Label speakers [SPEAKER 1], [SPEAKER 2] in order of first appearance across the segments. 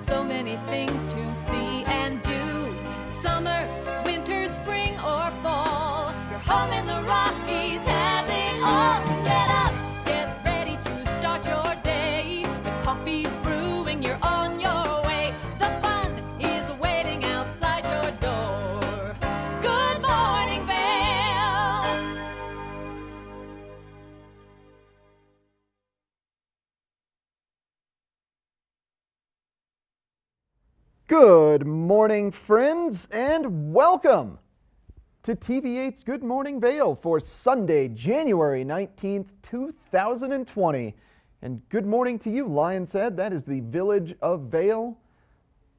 [SPEAKER 1] so many things to see and do. Summer, winter, spring, or fall. Your home in the Rockies has it all. So get up, get ready to start your day. The coffee's brewing, you're on your way. The fun is waiting outside your door. Good morning, Vail.
[SPEAKER 2] Good morning, friends, and welcome to TV8's Good Morning Vail for Sunday, January 19th, 2020. And good morning to you, Lion's Head. That is the village of Vail.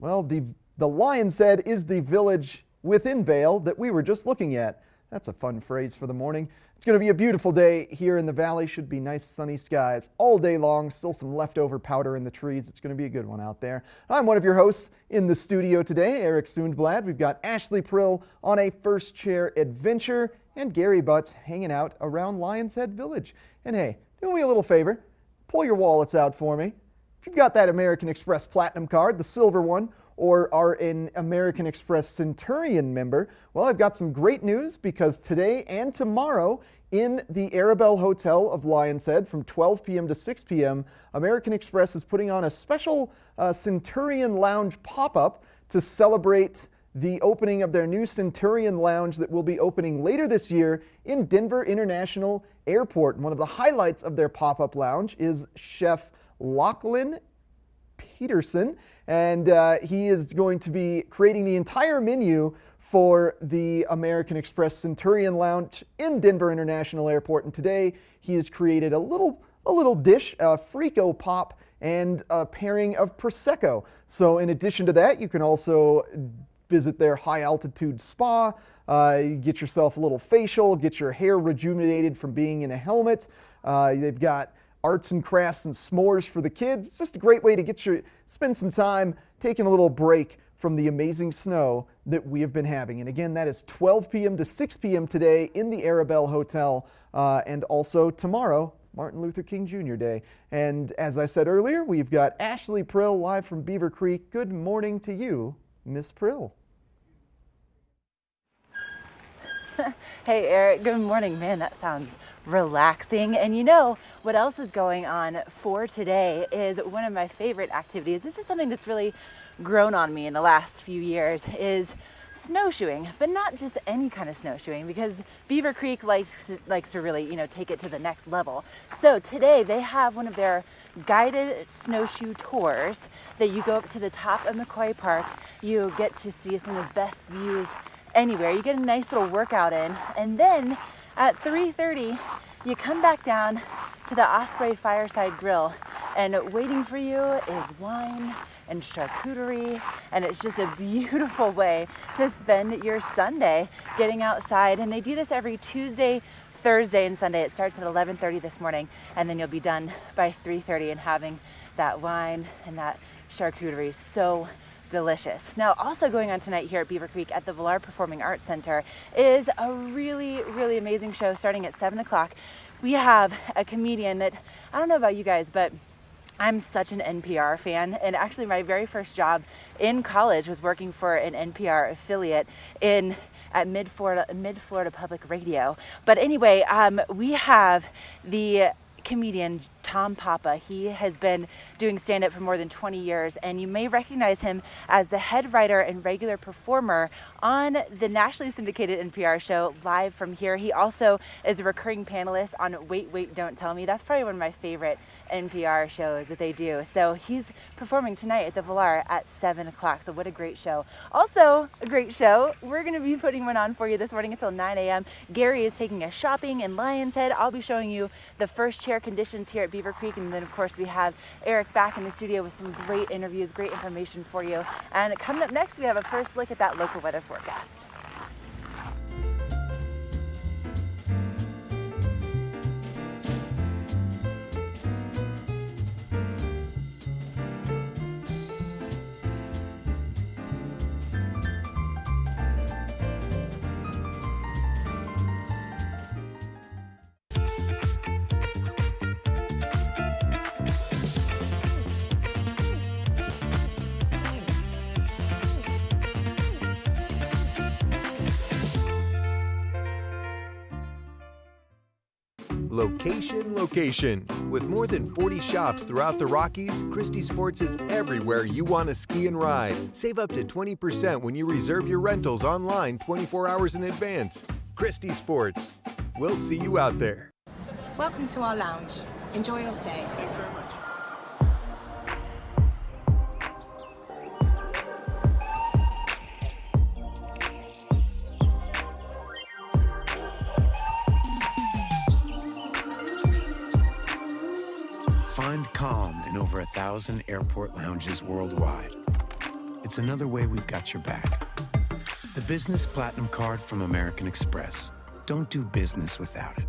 [SPEAKER 2] Well, the Lion's Head is the village within Vail that we were just looking at. That's a fun phrase for the morning. It's going to be a beautiful day here in the valley. Should be nice sunny skies all day long. Still some leftover powder in the trees. It's going to be a good one out there. I'm one of your hosts in the studio today, Eric Sundblad. We've got Ashley Prill on a first chair adventure and Gary Butts hanging out around Lion's Head Village. And hey, do me a little favor. Pull your wallets out for me. If you've got that American Express Platinum card, the silver one, or are an American Express Centurion member, well, I've got some great news because today and tomorrow in the Arabelle Hotel of Lion's Head from 12 p.m. to 6 p.m., American Express is putting on a special Centurion Lounge pop-up to celebrate the opening of their new Centurion Lounge that will be opening later this year in Denver International Airport. And one of the highlights of their pop-up lounge is Chef Lachlan Peterson, and he is going to be creating the entire menu for the American Express Centurion Lounge in Denver International Airport. And today he has created a little dish, a Frico Pop, and a pairing of Prosecco. So in addition to that, you can also visit their high altitude spa, get yourself a little facial, get your hair rejuvenated from being in a helmet. They've got arts and crafts and s'mores for the kids. It's just a great way to spend some time taking a little break from the amazing snow that we have been having. And again, that is 12 p.m. to 6 p.m. today in the Arabelle Hotel, and also tomorrow, Martin Luther King Jr. Day. And as I said earlier, we've got Ashley Prill live from Beaver Creek. Good morning to you, Miss Prill.
[SPEAKER 3] Hey Eric, good morning. Man, that sounds relaxing. And you know what else is going on for today is one of my favorite activities. This is something that's really grown on me in the last few years, is snowshoeing, but not just any kind of snowshoeing, because Beaver Creek likes to really, take it to the next level. So today they have one of their guided snowshoe tours that you go up to the top of McCoy Park. You get to see some of the best views anywhere. You get a nice little workout in, and then at 3:30 you come back down to the Osprey Fireside Grill, and waiting for you is wine and charcuterie, and it's just a beautiful way to spend your Sunday getting outside. And they do this every Tuesday, Thursday, and Sunday. It starts at 11:30 this morning, and then you'll be done by 3:30 and having that wine and that charcuterie. So delicious. Now, also going on tonight here at Beaver Creek at the Villar Performing Arts Center is a really, really amazing show starting at 7 o'clock. We have a comedian that, I don't know about you guys, but I'm such an NPR fan, and actually my very first job in college was working for an NPR affiliate at Mid-Florida Public Radio. But anyway, we have the comedian Tom Papa. He has been doing stand-up for more than 20 years, and you may recognize him as the head writer and regular performer on the nationally syndicated NPR show Live from Here. He also is a recurring panelist on Wait, Wait, Don't Tell Me. That's probably one of my favorite NPR shows that they do. So he's performing tonight at the Villar at 7 o'clock. So what a great show. Also a great show. We're going to be putting one on for you this morning until 9 a.m. Gary is taking us shopping in Lion's Head. I'll be showing you the first chair conditions here at Beaver Creek. And then of course we have Eric back in the studio with some great interviews, great information for you. And coming up next, we have a first look at that local weather forecast.
[SPEAKER 4] Location, location. With more than 40 shops throughout the Rockies, Christie Sports is everywhere you want to ski and ride. Save up to 20% when you reserve your rentals online 24 hours in advance. Christie Sports. We'll see you out there.
[SPEAKER 5] Welcome to our lounge. Enjoy your stay.
[SPEAKER 6] Thanks very much.
[SPEAKER 7] Find calm in over 1,000 airport lounges worldwide. It's another way we've got your back. The Business Platinum Card from American Express. Don't do business without it.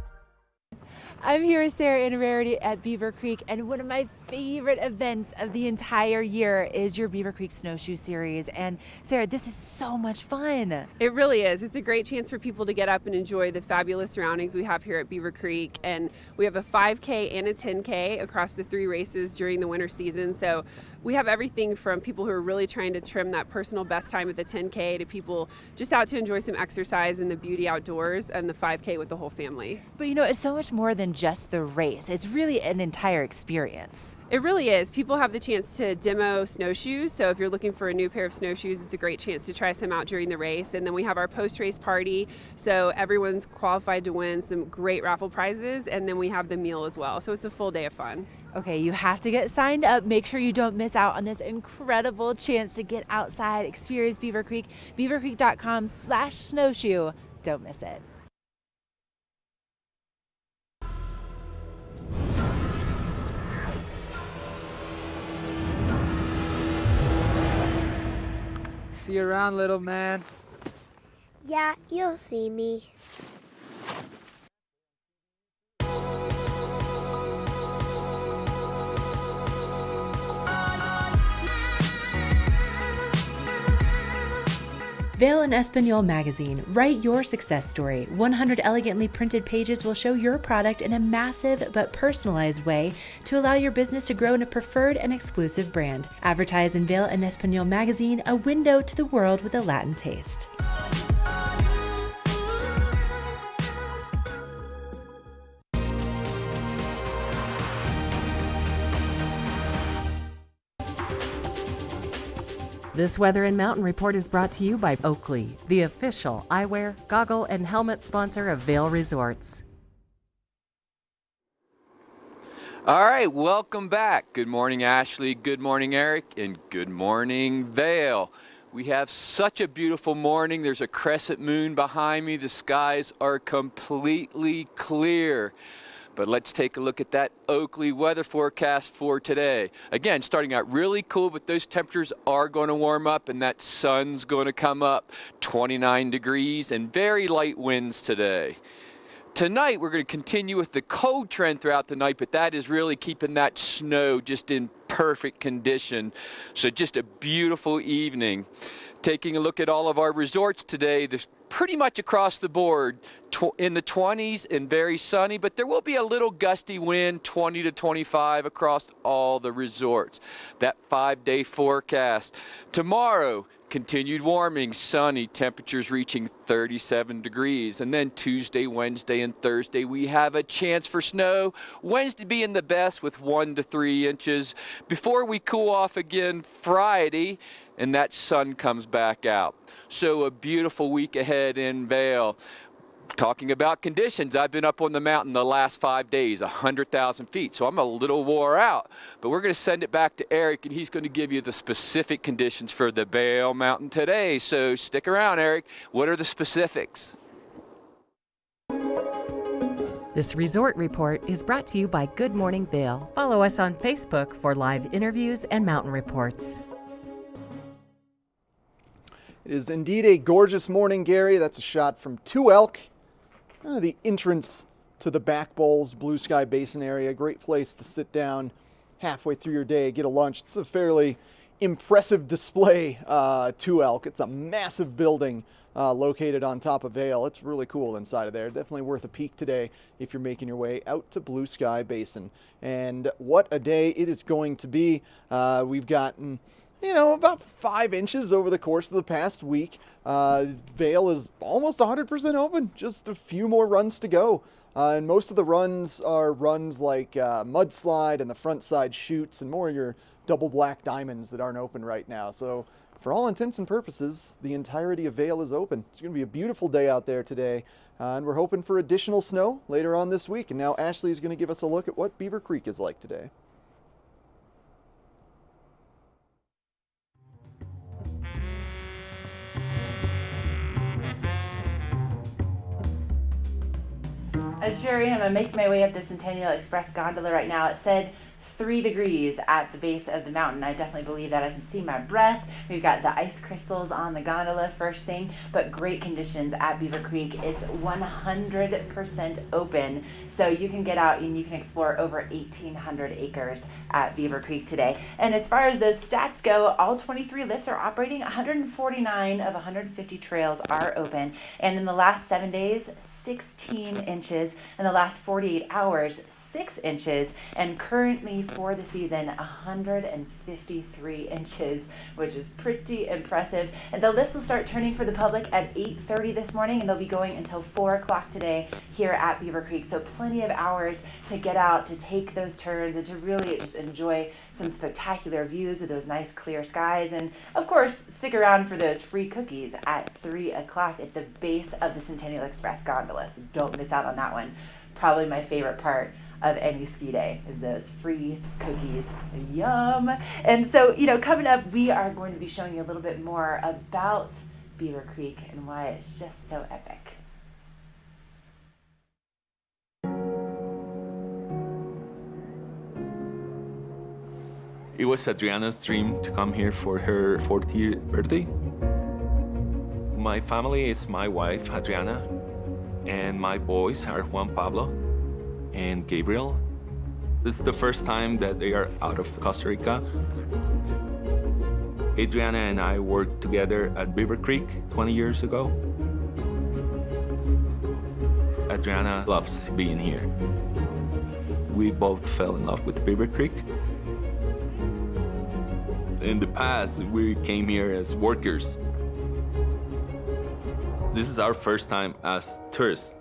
[SPEAKER 3] I'm here with Sarah and Rarity at Beaver Creek, and one of my favorite events of the entire year is your Beaver Creek Snowshoe Series. And Sarah, this is so much fun.
[SPEAKER 8] It really is. It's a great chance for people to get up and enjoy the fabulous surroundings we have here at Beaver Creek. And we have a 5K and a 10K across the 3 races during the winter season. So we have everything from people who are really trying to trim that personal best time at the 10K to people just out to enjoy some exercise and the beauty outdoors, and the 5K with the whole family.
[SPEAKER 3] But you know, it's so much more than just the race. It's really an entire experience.
[SPEAKER 8] It really is. People have the chance to demo snowshoes. So if you're looking for a new pair of snowshoes, it's a great chance to try some out during the race. And then we have our post-race party. So everyone's qualified to win some great raffle prizes. And then we have the meal as well. So it's a full day of fun.
[SPEAKER 3] Okay, you have to get signed up. Make sure you don't miss out on this incredible chance to get outside, experience Beaver Creek, beavercreek.com/snowshoe. Don't miss it.
[SPEAKER 9] See you around, little man.
[SPEAKER 10] Yeah, you'll see me.
[SPEAKER 11] Vail and Espanol magazine. Write your success story. 100 elegantly printed pages will show your product in a massive but personalized way to allow your business to grow in a preferred and exclusive brand. Advertise in Vail and Espanol magazine, a window to the world with a Latin taste.
[SPEAKER 12] This Weather and Mountain Report is brought to you by Oakley, the official eyewear, goggle, and helmet sponsor of Vail Resorts.
[SPEAKER 13] All right, welcome back. Good morning, Ashley. Good morning, Eric. And good morning, Vail. We have such a beautiful morning. There's a crescent moon behind me. The skies are completely clear. But let's take a look at that Oakley weather forecast for today. Again, starting out really cool, but those temperatures are going to warm up and that sun's going to come up. 29 degrees and very light winds today. Tonight, we're going to continue with the cold trend throughout the night, but that is really keeping that snow just in perfect condition. So just a beautiful evening. Taking a look at all of our resorts today, there's pretty much across the board in the 20s and very sunny, but there will be a little gusty wind, 20 to 25 across all the resorts. That 5-day forecast. Tomorrow, continued warming, sunny, temperatures reaching 37 degrees. And then Tuesday, Wednesday, and Thursday, we have a chance for snow. Wednesday being the best with 1 to 3 inches. Before we cool off again Friday, and that sun comes back out. So a beautiful week ahead in Vail. Talking about conditions, I've been up on the mountain the last 5 days, 100,000 feet, so I'm a little wore out. But we're going to send it back to Eric, and he's going to give you the specific conditions for the Vail Mountain today. So stick around, Eric. What are the specifics?
[SPEAKER 12] This resort report is brought to you by Good Morning Vail. Follow us on Facebook for live interviews and mountain reports.
[SPEAKER 2] It is indeed a gorgeous morning, Gary. That's a shot from Two Elk, the entrance to the Back Bowls Blue Sky Basin area. Great place to sit down halfway through your day, get a lunch. It's a fairly impressive display, Two Elk. It's a massive building located on top of Vail. It's really cool inside of there. Definitely worth a peek today if you're making your way out to Blue Sky Basin. And what a day it is going to be. We've gotten about 5 inches over the course of the past week. Vail is almost 100% open. Just a few more runs to go And most of the runs are runs like mudslide and the front side chutes and more your double black diamonds that aren't open right now. So for all intents and purposes, the entirety of Vail is open. It's going to be a beautiful day out there today, and we're hoping for additional snow later on this week. And now Ashley is going to give us a look at what Beaver Creek is like today.
[SPEAKER 3] As Jerry, I'm going to make my way up the Centennial Express gondola right now. It said 3 degrees at the base of the mountain. I definitely believe that. I can see my breath. We've got the ice crystals on the gondola first thing, but great conditions at Beaver Creek. It's 100% open, so you can get out and you can explore over 1,800 acres at Beaver Creek today. And as far as those stats go, all 23 lifts are operating. 149 of 150 trails are open, and in the last 7 days, 16 inches. In the last 48 hours, 6 inches, and currently for the season 153 inches, which is pretty impressive. And the lifts will start turning for the public at 8:30 this morning, and they'll be going until 4 o'clock today here at Beaver Creek. So plenty of hours to get out, to take those turns, and to really just enjoy some spectacular views with those nice clear skies. And of course, stick around for those free cookies at 3 o'clock at the base of the Centennial Express gondola, so don't miss out on that one. Probably my favorite part of any ski day is those free cookies. Yum! And so, coming up, we are going to be showing you a little bit more about Beaver Creek and why it's just so epic.
[SPEAKER 6] It was Adriana's dream to come here for her 40th birthday. My family is my wife, Adriana, and my boys are Juan Pablo and Gabriel. This is the first time that they are out of Costa Rica. Adriana and I worked together at Beaver Creek 20 years ago. Adriana loves being here. We both fell in love with Beaver Creek. In the past, we came here as workers. This is our first time as tourists.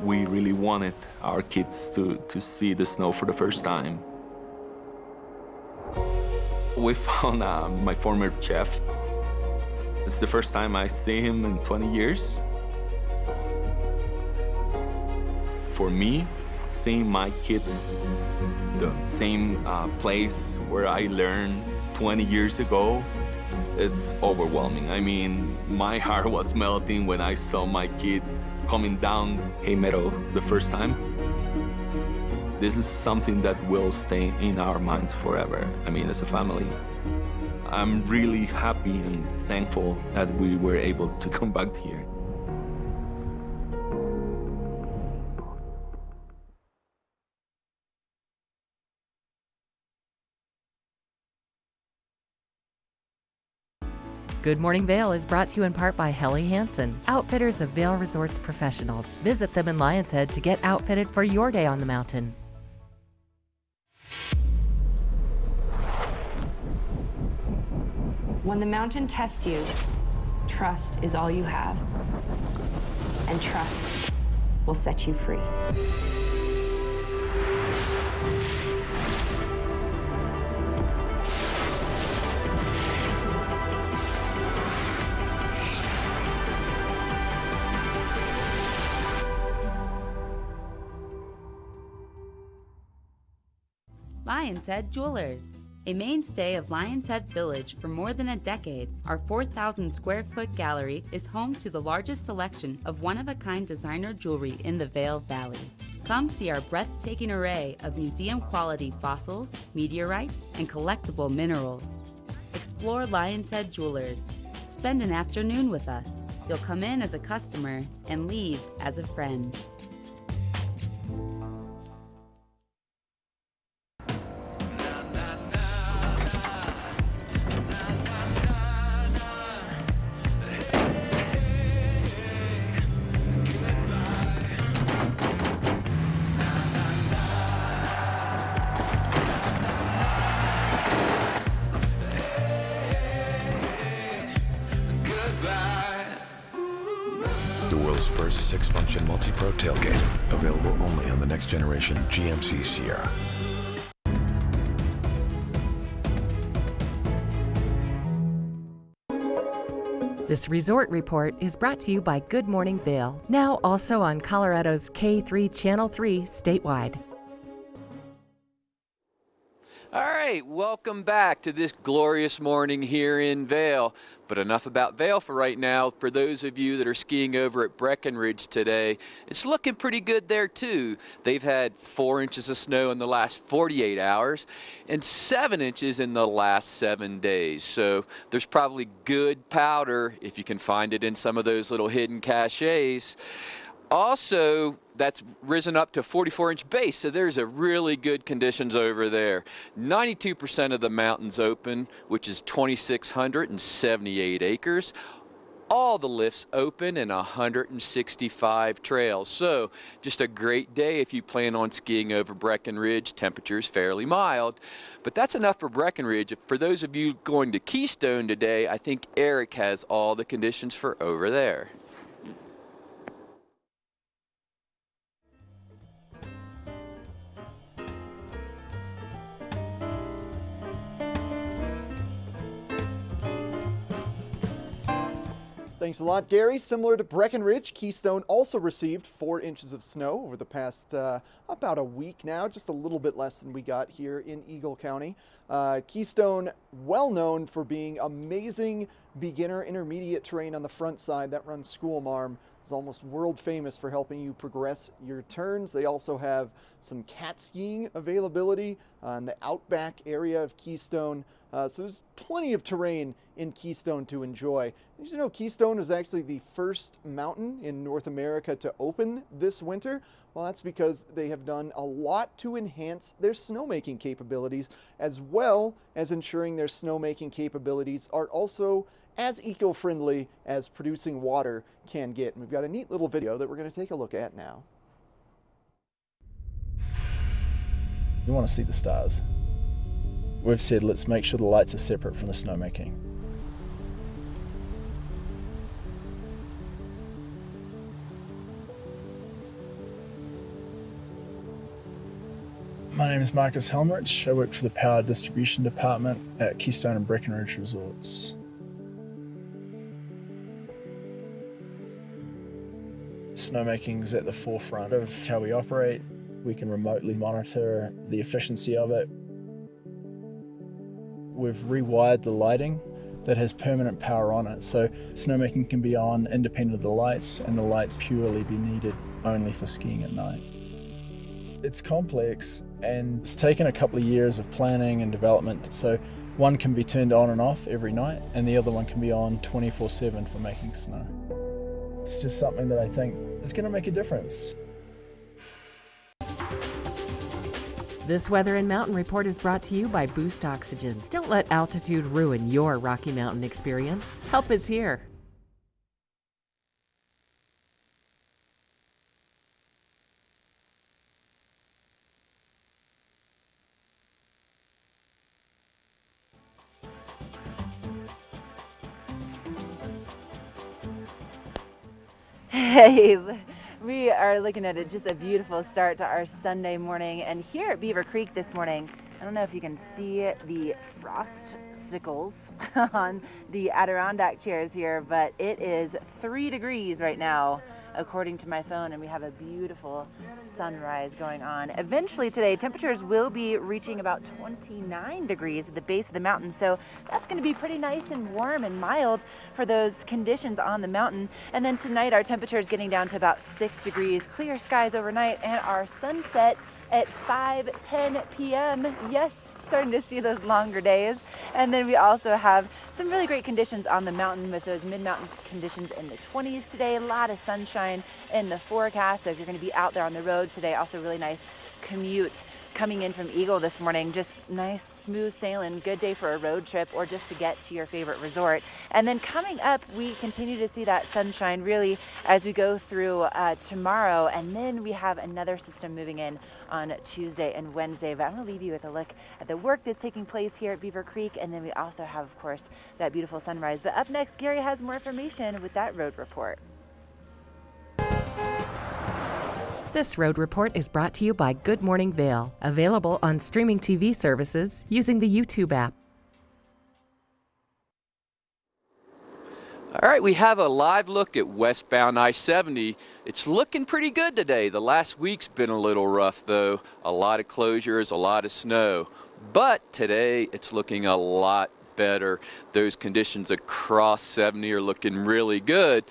[SPEAKER 6] We really wanted our kids to see the snow for the first time. We found my former chef. It's the first time I see him in 20 years. For me, seeing my kids the same place where I learned 20 years ago, it's overwhelming. I mean, my heart was melting when I saw my kid coming down Hay Meadow the first time. This is something that will stay in our minds forever. I mean, as a family. I'm really happy and thankful that we were able to come back here.
[SPEAKER 12] Good Morning Vail is brought to you in part by Helly Hansen, outfitters of Vail Resorts professionals. Visit them in Lion's Head to get outfitted for your day on the mountain.
[SPEAKER 14] When the mountain tests you, trust is all you have. And trust will set you free.
[SPEAKER 15] Lion's Head Jewelers. A mainstay of Lion's Head Village for more than a decade, our 4,000 square foot gallery is home to the largest selection of one-of-a-kind designer jewelry in the Vail Valley. Come see our breathtaking array of museum-quality fossils, meteorites, and collectible minerals. Explore Lion's Head Jewelers. Spend an afternoon with us. You'll come in as a customer and leave as a friend.
[SPEAKER 16] The world 6-function multi-pro tailgate. Available only on the next generation GMC Sierra.
[SPEAKER 12] This resort report is brought to you by Good Morning Vail, now also on Colorado's K3 Channel 3 statewide.
[SPEAKER 13] All right, welcome back to this glorious morning here in Vail. But enough about Vail for right now. For those of you that are skiing over at Breckenridge today, it's looking pretty good there too. They've had 4 inches of snow in the last 48 hours and 7 inches in the last 7 days. So there's probably good powder if you can find it in some of those little hidden caches. Also, that's risen up to 44-inch base, so there's a really good conditions over there. 92% of the mountain's open, which is 2,678 acres. All the lifts open and 165 trails. So just a great day if you plan on skiing over Breckenridge. Temperature's fairly mild. But that's enough for Breckenridge. For those of you going to Keystone today, I think Eric has all the conditions for over there.
[SPEAKER 2] Thanks a lot, Gary. Similar to Breckenridge, Keystone also received 4 inches of snow over the past about a week now, just a little bit less than we got here in Eagle County. Keystone, well known for being amazing beginner intermediate terrain on the front side that runs school marm. It's almost world famous for helping you progress your turns. They also have some cat skiing availability in the outback area of Keystone. So there's plenty of terrain in Keystone to enjoy. Did you know Keystone is actually the first mountain in North America to open this winter? Well, that's because they have done a lot to enhance their snowmaking capabilities, as well as ensuring their snowmaking capabilities are also as eco-friendly as producing water can get. And we've got a neat little video that we're going to take a look at now.
[SPEAKER 17] We want to see the stars. We've said let's make sure the lights are separate from the snowmaking. My name is Marcus Helmrich. I work for the Power Distribution Department at Keystone and Breckenridge Resorts. Snowmaking is at the forefront of how we operate. We can remotely monitor the efficiency of it. We've rewired the lighting that has permanent power on it, so snowmaking can be on independent of the lights, and the lights purely be needed only for skiing at night. It's complex, and it's taken a couple of years of planning and development, so one can be turned on and off every night, and the other one can be on 24/7 for making snow. It's just something that I think is going to make a difference.
[SPEAKER 12] This Weather and Mountain Report is brought to you by Boost Oxygen. Don't let altitude ruin your Rocky Mountain experience. Help is here.
[SPEAKER 3] Hey, we are looking at just a beautiful start to our Sunday morning, and here at Beaver Creek this morning, I don't know if you can see the frost sickles on the Adirondack chairs here, but it is 3 degrees right now according to my phone, and we have a beautiful sunrise going on. Eventually today, temperatures will be reaching about 29 degrees at the base of the mountain, so that's going to be pretty nice and warm and mild for those conditions on the mountain. And then tonight our temperature is getting down to about 6 degrees, clear skies overnight, and our sunset at 5:10 p.m. Yes, starting to see those longer days. And then we also have some really great conditions on the mountain with those mid-mountain conditions in the 20s today. A lot of sunshine in the forecast, so if you're going to be out there on the roads today, also really nice commute coming in from Eagle this morning. Just nice, smooth sailing, good day for a road trip or just to get to your favorite resort. And then coming up, we continue to see that sunshine really as we go through tomorrow. And then we have another system moving in on Tuesday and Wednesday. But I'm going to leave you with a look at the work that's taking place here at Beaver Creek. And then we also have, of course, that beautiful sunrise. But up next, Gary has more information with that road report.
[SPEAKER 12] This road report is brought to you by Good Morning Vail, available on streaming TV services using the YouTube app.
[SPEAKER 13] All right, we have a live look at westbound I-70. It's looking pretty good today. The last week's been a little rough, though. A lot of closures, a lot of snow. But today, it's looking a lot better. Those conditions across 70 are looking really good.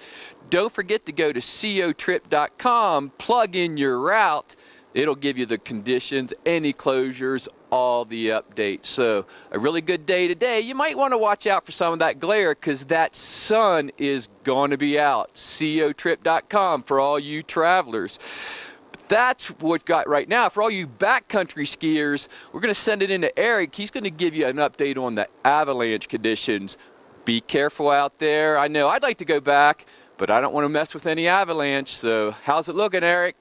[SPEAKER 13] Don't forget to go to cotrip.com, plug in your route. It'll give you the conditions, any closures, all the updates. So a really good day today. You might want to watch out for some of that glare because that sun is going to be out. cotrip.com for all you travelers. That's what we've got right now. For all you backcountry skiers, we're going to send it into Eric. He's going to give you an update on the avalanche conditions. Be careful out there. I know I'd like to go back, but I don't want to mess with any avalanche. So how's it looking, Eric?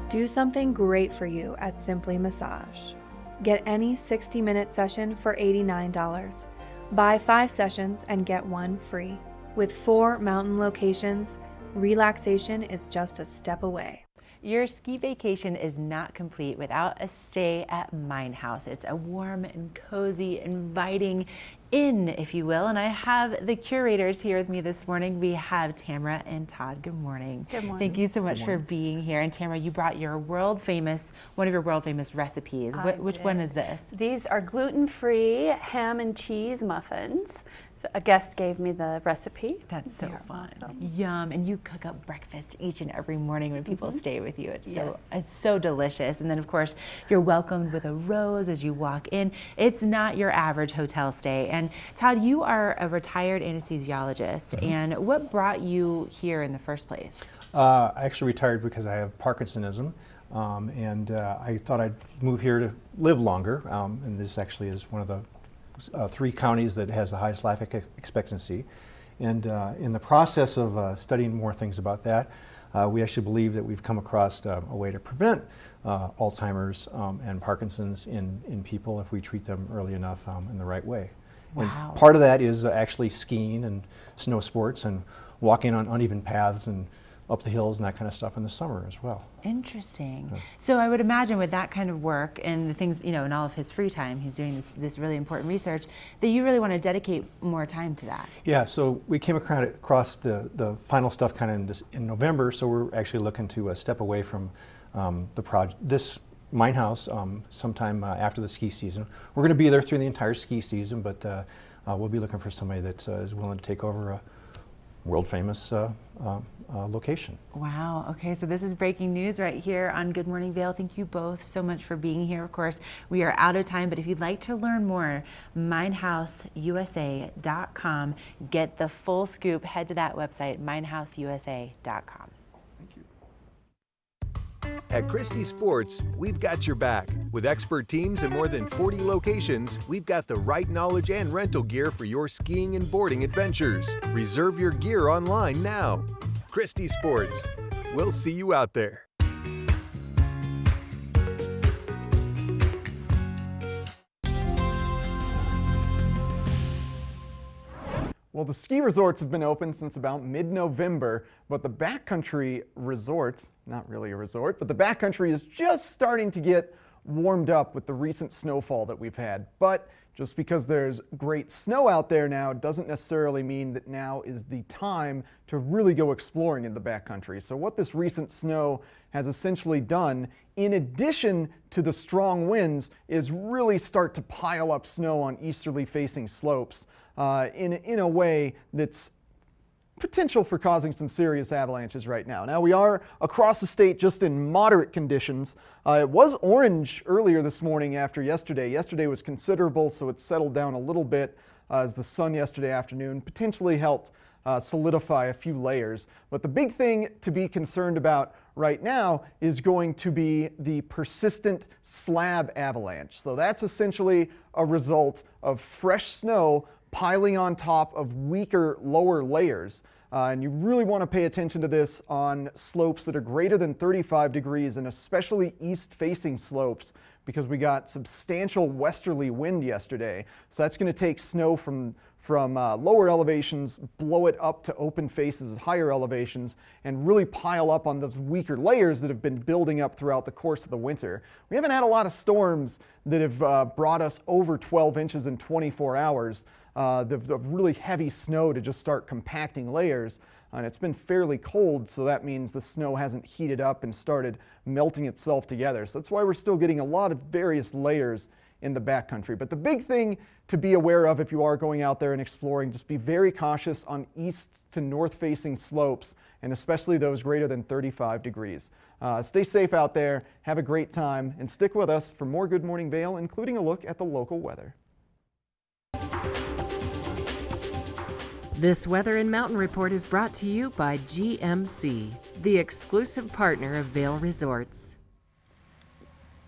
[SPEAKER 18] Do something great for you at Simply Massage. Get any 60-minute session for $89. Buy 5 sessions and get 1 free. With 4 mountain locations, relaxation is just a step away.
[SPEAKER 3] Your ski vacation is not complete without a stay at Mine House. It's a warm and cozy, inviting inn, if you will. And I have the curators here with me this morning. We have Tamara and Todd. Good morning.
[SPEAKER 19] Good morning.
[SPEAKER 3] Thank you so much for being here. And Tamara, you brought your one of your world famous recipes. Which one is this?
[SPEAKER 19] These are gluten-free ham and cheese muffins. So a guest gave me the recipe.
[SPEAKER 3] That's so
[SPEAKER 19] They're
[SPEAKER 3] fun.
[SPEAKER 19] awesome.
[SPEAKER 3] Yum. And you cook up breakfast each and every morning when people stay with you.
[SPEAKER 19] Yes.
[SPEAKER 3] It's so delicious. And then of course, you're welcomed with a rose as you walk in. It's not your average hotel stay. And Todd, you are a retired anesthesiologist. And what brought you here in the first place?
[SPEAKER 20] I actually retired because I have Parkinsonism. And I thought I'd move here to live longer. And this actually is one of the 3 counties that has the highest life expectancy. And in the process of studying more things about that, we actually believe that we've come across a way to prevent Alzheimer's and Parkinson's in people if we treat them early enough in the right way.
[SPEAKER 3] Wow.
[SPEAKER 20] And part of that is actually skiing and snow sports and walking on uneven paths and up the hills and that kind of stuff in the summer as well.
[SPEAKER 3] Interesting. So I would imagine with that kind of work and the things, in all of his free time, he's doing this really important research, that you really want to dedicate more time to that.
[SPEAKER 20] Yeah, so we came across the final stuff kind of in November, so we're actually looking to step away from the project, this Mine House, sometime after the ski season. We're going to be there through the entire ski season, but we'll be looking for somebody that is willing to take over a world famous location.
[SPEAKER 3] Wow. Okay, so this is breaking news right here on Good Morning Vail. Thank you both so much for being here. Of course, we are out of time, but if you'd like to learn more, minehouseusa.com. Get the full scoop. Head to that website, minehouseusa.com.
[SPEAKER 4] At Christie Sports, we've got your back. With expert teams in more than 40 locations, we've got the right knowledge and rental gear for your skiing and boarding adventures. Reserve your gear online now. Christie Sports. We'll see you out there.
[SPEAKER 2] Well, the ski resorts have been open since about mid-November, but the backcountry resort, not really a resort, but the backcountry is just starting to get warmed up with the recent snowfall that we've had. But just because there's great snow out there now doesn't necessarily mean that now is the time to really go exploring in the backcountry. So what this recent snow has essentially done, in addition to the strong winds, is really start to pile up snow on easterly facing slopes in a way that's potential for causing some serious avalanches right now. Now we are across the state just in moderate conditions. It was orange earlier this morning after yesterday. Yesterday was considerable, so it settled down a little bit as the sun yesterday afternoon potentially helped solidify a few layers. But the big thing to be concerned about right now is going to be the persistent slab avalanche. So that's essentially a result of fresh snow piling on top of weaker lower layers. And you really want to pay attention to this on slopes that are greater than 35 degrees, and especially east-facing slopes, because we got substantial westerly wind yesterday. So that's going to take snow from lower elevations, blow it up to open faces at higher elevations, and really pile up on those weaker layers that have been building up throughout the course of the winter. We haven't had a lot of storms that have brought us over 12 inches in 24 hours. The really heavy snow to just start compacting layers. And it's been fairly cold, so that means the snow hasn't heated up and started melting itself together. So that's why we're still getting a lot of various layers in the backcountry. But the big thing to be aware of if you are going out there and exploring, just be very cautious on east to north facing slopes, and especially those greater than 35 degrees. Stay safe out there, have a great time, and stick with us for more Good Morning Vail, including a look at the local weather.
[SPEAKER 12] This Weather and Mountain Report is brought to you by GMC, the exclusive partner of Vail Resorts.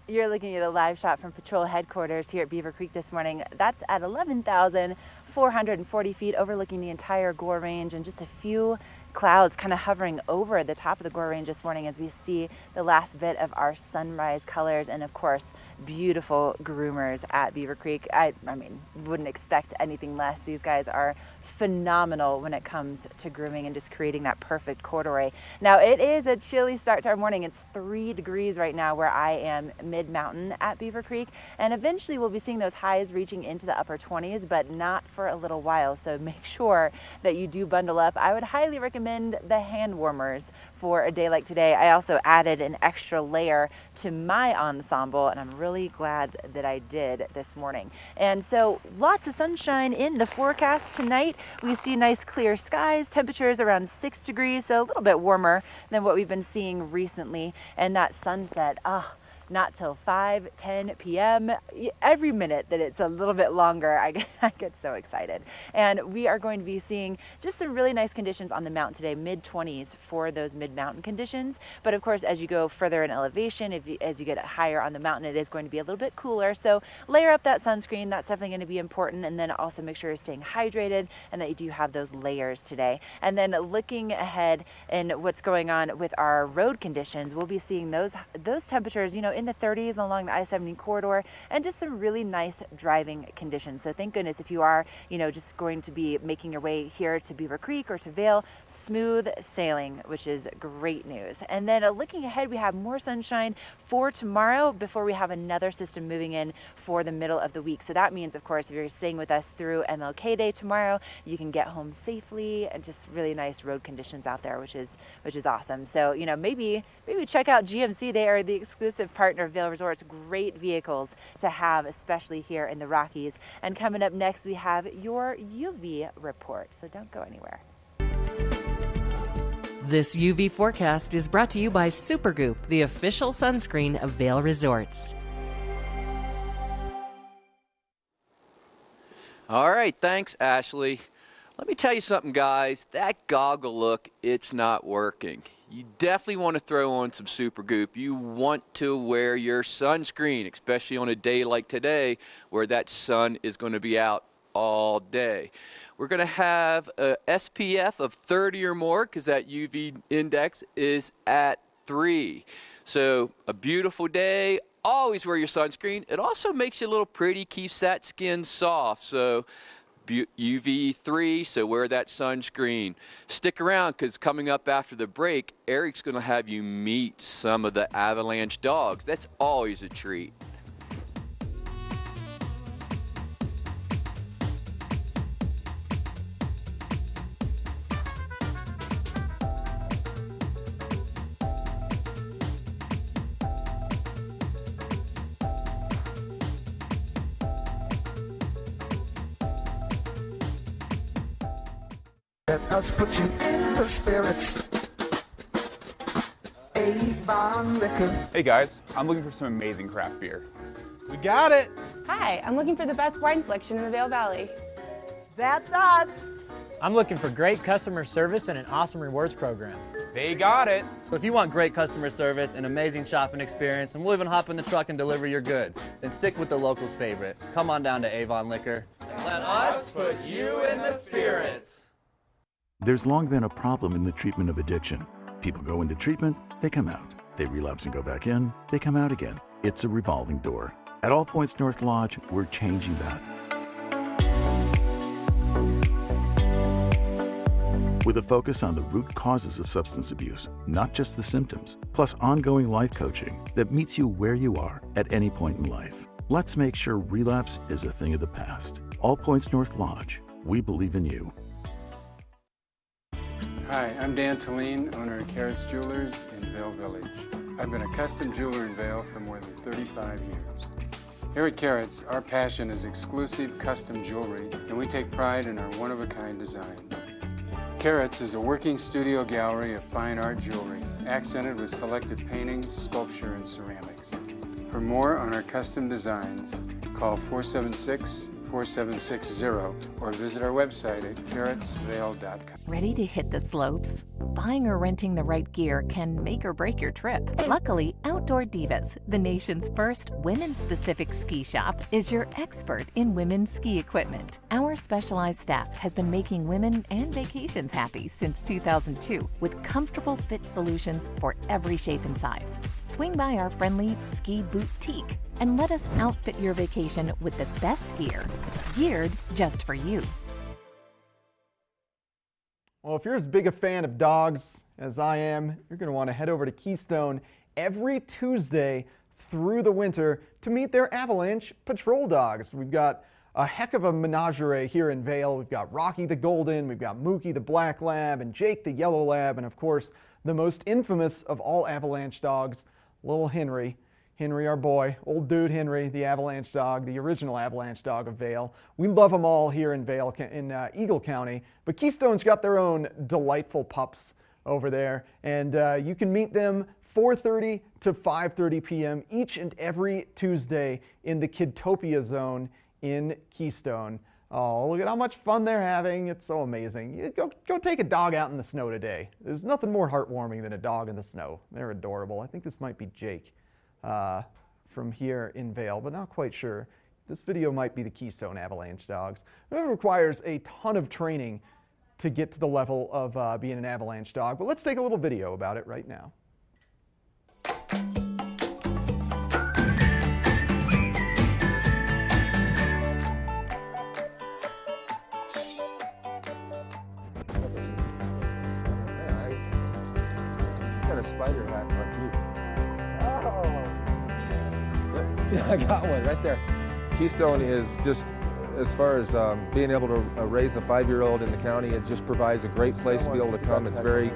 [SPEAKER 3] You're looking at a live shot from patrol headquarters here at Beaver Creek this morning. That's at 11,440 feet overlooking the entire Gore Range, and just a few clouds kind of hovering over the top of the Gore Range this morning as we see the last bit of our sunrise colors, and of course beautiful groomers at Beaver Creek. I mean, wouldn't expect anything less. These guys are phenomenal when it comes to grooming and just creating that perfect corduroy. Now, it is a chilly start to our morning. It's 3 degrees right now where I am mid-mountain at Beaver Creek, and eventually we'll be seeing those highs reaching into the upper 20s, but not for a little while, so make sure that you do bundle up. I would highly recommend the hand warmers for a day like today. I also added an extra layer to my ensemble, and I'm really glad that I did this morning. And so lots of sunshine in the forecast tonight. We see nice clear skies, temperatures around 6 degrees, so a little bit warmer than what we've been seeing recently. And that sunset, not till 5:10 p.m. Every minute that it's a little bit longer, I get so excited. And we are going to be seeing just some really nice conditions on the mountain today, mid-20s for those mid-mountain conditions. But of course, as you go further in elevation, as you get higher on the mountain, it is going to be a little bit cooler. So layer up that sunscreen. That's definitely going to be important. And then also make sure you're staying hydrated and that you do have those layers today. And then looking ahead and what's going on with our road conditions, we'll be seeing those temperatures, in the 30s along the I-70 corridor, and just some really nice driving conditions. So thank goodness if you are, just going to be making your way here to Beaver Creek or to Vail, smooth sailing, which is great news. And then looking ahead, we have more sunshine for tomorrow before we have another system moving in for the middle of the week. So that means, of course, if you're staying with us through MLK Day tomorrow, you can get home safely, and just really nice road conditions out there, which is awesome. So, maybe check out GMC. They are the exclusive partner of Vail Resorts. Great vehicles to have, especially here in the Rockies. And coming up next, we have your UV report. So don't go anywhere.
[SPEAKER 12] This UV forecast is brought to you by Supergoop, the official sunscreen of Vail Resorts.
[SPEAKER 13] All right, thanks, Ashley. Let me tell you something, guys. That goggle look, it's not working. You definitely want to throw on some Supergoop. You want to wear your sunscreen, especially on a day like today where that sun is going to be out all day. We're going to have a SPF of 30 or more because that UV index is at 3. So a beautiful day. Always wear your sunscreen. It also makes you a little pretty, keeps that skin soft. So UV 3, so wear that sunscreen. Stick around because coming up after the break, Eric's going to have you meet some of the avalanche dogs. That's always a treat.
[SPEAKER 21] Let us put you in the spirits. Avon Liquor.
[SPEAKER 22] Hey guys, I'm looking for some amazing craft beer.
[SPEAKER 23] We got it!
[SPEAKER 24] Hi, I'm looking for the best wine selection in the Vail Valley.
[SPEAKER 25] That's us!
[SPEAKER 26] I'm looking for great customer service and an awesome rewards program.
[SPEAKER 22] They got it!
[SPEAKER 27] So if you want great customer service and amazing shopping experience, and we'll even hop in the truck and deliver your goods, then stick with the locals' favorite. Come on down to Avon Liquor.
[SPEAKER 23] Let us put you in the spirits.
[SPEAKER 1] There's long been a problem in the treatment of addiction. People go into treatment, they come out. They relapse and go back in, they come out again. It's a revolving door. At All Points North Lodge, we're changing that. With a focus on the root causes of substance abuse, not just the symptoms, plus ongoing life coaching that meets you where you are at any point in life. Let's make sure relapse is a thing of the past. All Points North Lodge, we believe in you.
[SPEAKER 5] Hi, I'm Dan Talene, owner of Carrots Jewelers in Vail Village. I've been a custom jeweler in Vail for more than 35 years. Here at Carrots, our passion is exclusive custom jewelry, and we take pride in our one-of-a-kind designs. Carrots is a working studio gallery of fine art jewelry, accented with selected paintings, sculpture, and ceramics. For more on our custom designs, call 476-4760 or visit our website at carrotsvail.com.
[SPEAKER 7] Ready to hit the slopes? Buying or renting the right gear can make or break your trip. Luckily, Outdoor Divas, the nation's first women-specific ski shop, is your expert in women's ski equipment. Our specialized staff has been making women and vacations happy since 2002 with comfortable fit solutions for every shape and size. Swing by our friendly ski boutique and let us outfit your vacation with the best gear, geared just for you.
[SPEAKER 2] Well, if you're as big a fan of dogs as I am, you're going to want to head over to Keystone every Tuesday through the winter to meet their Avalanche Patrol dogs. We've got a heck of a menagerie here in Vail. We've got Rocky the Golden, we've got Mookie the Black Lab, and Jake the Yellow Lab, and of course, the most infamous of all Avalanche dogs, little Henry. Henry, our boy, old dude Henry, the Avalanche dog, the original Avalanche dog of Vail. We love them all here in Vail, in Eagle County, but Keystone's got their own delightful pups over there, and you can meet them 4:30 to 5:30 p.m. each and every Tuesday in the Kidtopia Zone in Keystone. Oh, look at how much fun they're having. It's so amazing. Go take a dog out in the snow today. There's nothing more heartwarming than a dog in the snow. They're adorable. I think this might be Jake from here in Vail, but not quite sure. This video might be the Keystone Avalanche dogs. It requires a ton of training to get to the level of being an Avalanche dog, but let's take a little video about it right now.
[SPEAKER 8] Got a spider hat on you.
[SPEAKER 9] Yeah, I got one right there.
[SPEAKER 8] Keystone is just, as far as being able to raise a 5-year-old in the county, it just provides a great place to be able to come. It's very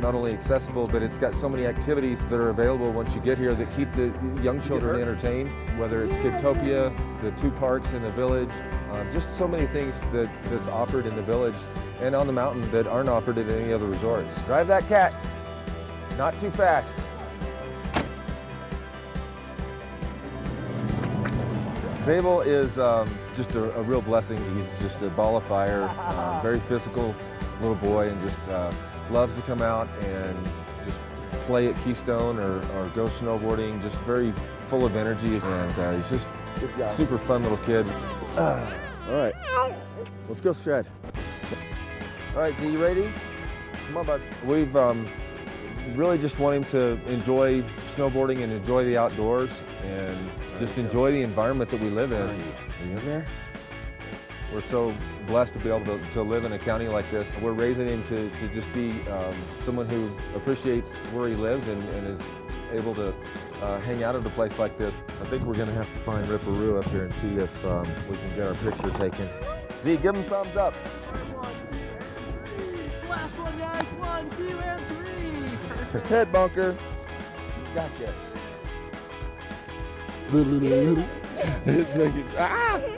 [SPEAKER 8] not only accessible, but it's got so many activities that are available once you get here that keep the young children entertained, whether it's Kidtopia, the 2 parks in the village, just so many things that's offered in the village and on the mountain that aren't offered at any other resorts. Drive that cat, not too fast. Zabel is just a real blessing. He's just a ball of fire, very physical little boy, and just loves to come out and just play at Keystone or go snowboarding, just very full of energy, and he's just super fun little kid. All right, let's go shred. All right, so you ready? Come on, bud. We've really just want him to enjoy snowboarding and enjoy the outdoors and just enjoy the environment that we live in. Are you in there? We're so blessed to be able to live in a county like this. We're raising him to just be someone who appreciates where he lives and is able to hang out at a place like this. I think we're gonna have to find Ripperoo up here and see if we can get our picture taken. V, give him thumbs up. Last one, guys. 1, 2, and 3. Head bunker. Gotcha.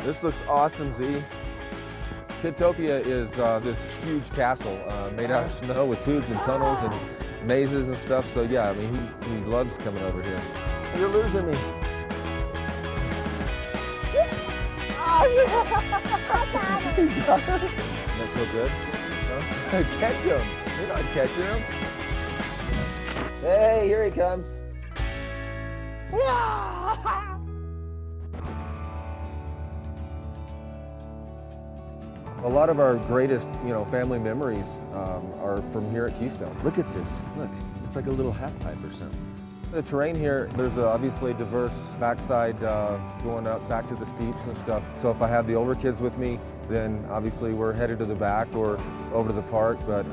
[SPEAKER 8] This looks awesome, Z. Kidtopia is this huge castle made out of snow with tubes and tunnels and mazes and stuff. So yeah, I mean, he loves coming over here. You're losing me. That's so good. Huh? Catch him. You're not catching him. Hey, here he comes. A lot of our greatest, family memories are from here at Keystone. Look at this. Look, it's like a little half pipe or something. The terrain here, there's obviously a diverse backside going up back to the steeps and stuff. So if I have the older kids with me, then obviously we're headed to the back or over to the park. But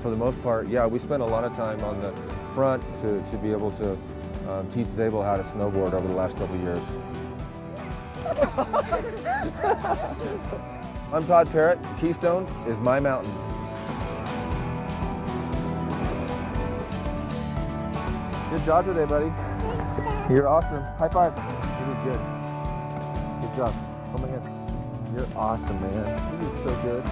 [SPEAKER 8] for the most part, yeah, we spend a lot of time on the front to be able to teach Zabel how to snowboard over the last couple of years. I'm Todd Parrott. Keystone is my mountain. Good job today, buddy. You're awesome. High five. You did good. Good job. Hold my hand. You're awesome, man. You did so good.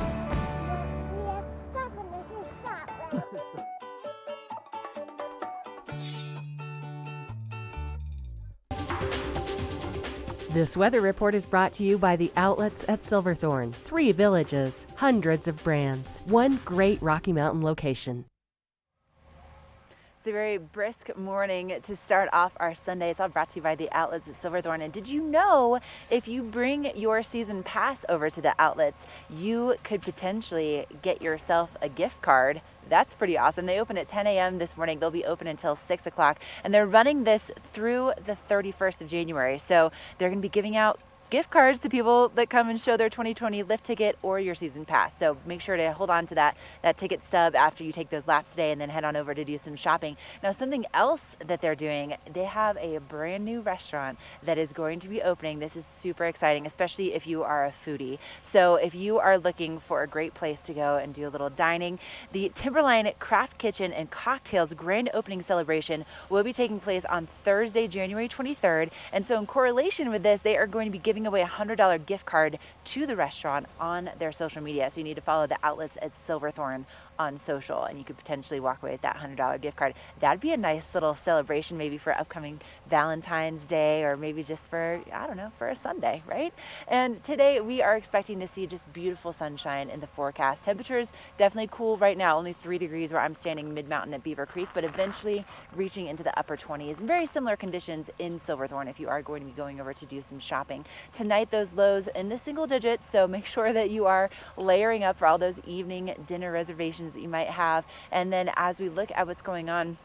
[SPEAKER 12] This weather report is brought to you by the outlets at Silverthorne. 3 villages, hundreds of brands, one great Rocky Mountain location.
[SPEAKER 3] It's a very brisk morning to start off our Sunday. It's all brought to you by the outlets at Silverthorne. And did you know if you bring your season pass over to the outlets, you could potentially get yourself a gift card? That's pretty awesome. They open at 10 a.m. this morning. They'll be open until 6 o'clock. And they're running this through the 31st of January. So they're going to be giving out gift cards to people that come and show their 2020 lift ticket or your season pass. So make sure to hold on to that ticket stub after you take those laps today and then head on over to do some shopping. Now, something else that they're doing, they have a brand new restaurant that is going to be opening. This is super exciting, especially if you are a foodie. So if you are looking for a great place to go and do a little dining, the Timberline Craft Kitchen and Cocktails grand opening celebration will be taking place on Thursday, January 23rd. And so in correlation with this, they are going to be giving away a $100 gift card to the restaurant on their social media. So you need to follow the outlets at Silverthorne on social, and you could potentially walk away with that $100 gift card. That'd be a nice little celebration, maybe for upcoming Valentine's Day, or maybe just for, I don't know, for a Sunday, right? And today we are expecting to see just beautiful sunshine in the forecast. Temperatures definitely cool right now, only 3 degrees where I'm standing mid-mountain at Beaver Creek, but eventually reaching into the upper 20s, and very similar conditions in Silverthorne if you are going to be going over to do some shopping. Tonight, those lows in the single digits, so make sure that you are layering up for all those evening dinner reservations that you might have. And then as we look at what's going on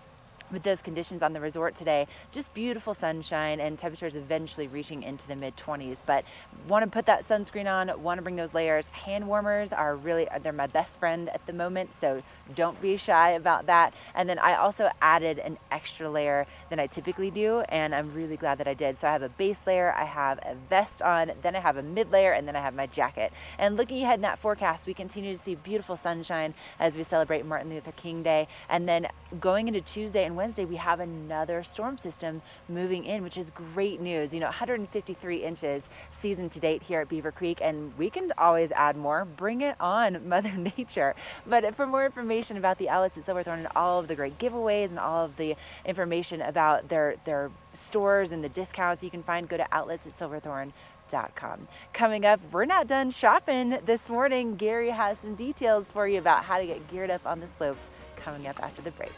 [SPEAKER 3] with those conditions on the resort today, just beautiful sunshine and temperatures eventually reaching into the mid-20s. But want to put that sunscreen on, want to bring those layers. Hand warmers are really, they're my best friend at the moment, so don't be shy about that. And then I also added an extra layer than I typically do, and I'm really glad that I did. So I have a base layer, I have a vest on, then I have a mid layer, and then I have my jacket. And looking ahead in that forecast, we continue to see beautiful sunshine as we celebrate Martin Luther King Day. And then going into Tuesday and Wednesday, we have another storm system moving in, which is great news. 153 inches season to date here at Beaver Creek, and we can always add more. Bring it on, Mother Nature. But for more information about the outlets at Silverthorne and all of the great giveaways and all of the information about their stores and the discounts you can find, go to outlets@silverthorne.com. Coming up, we're not done shopping this morning. Gary has some details for you about how to get geared up on the slopes coming up after the break.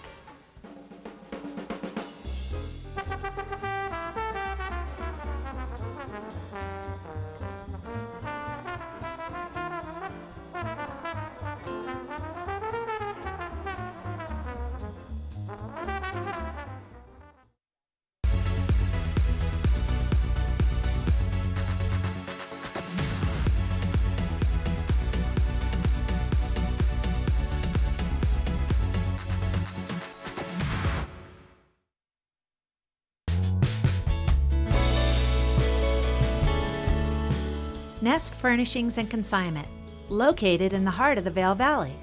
[SPEAKER 6] Nest Furnishings and Consignment, located in the heart of the Vail Valley.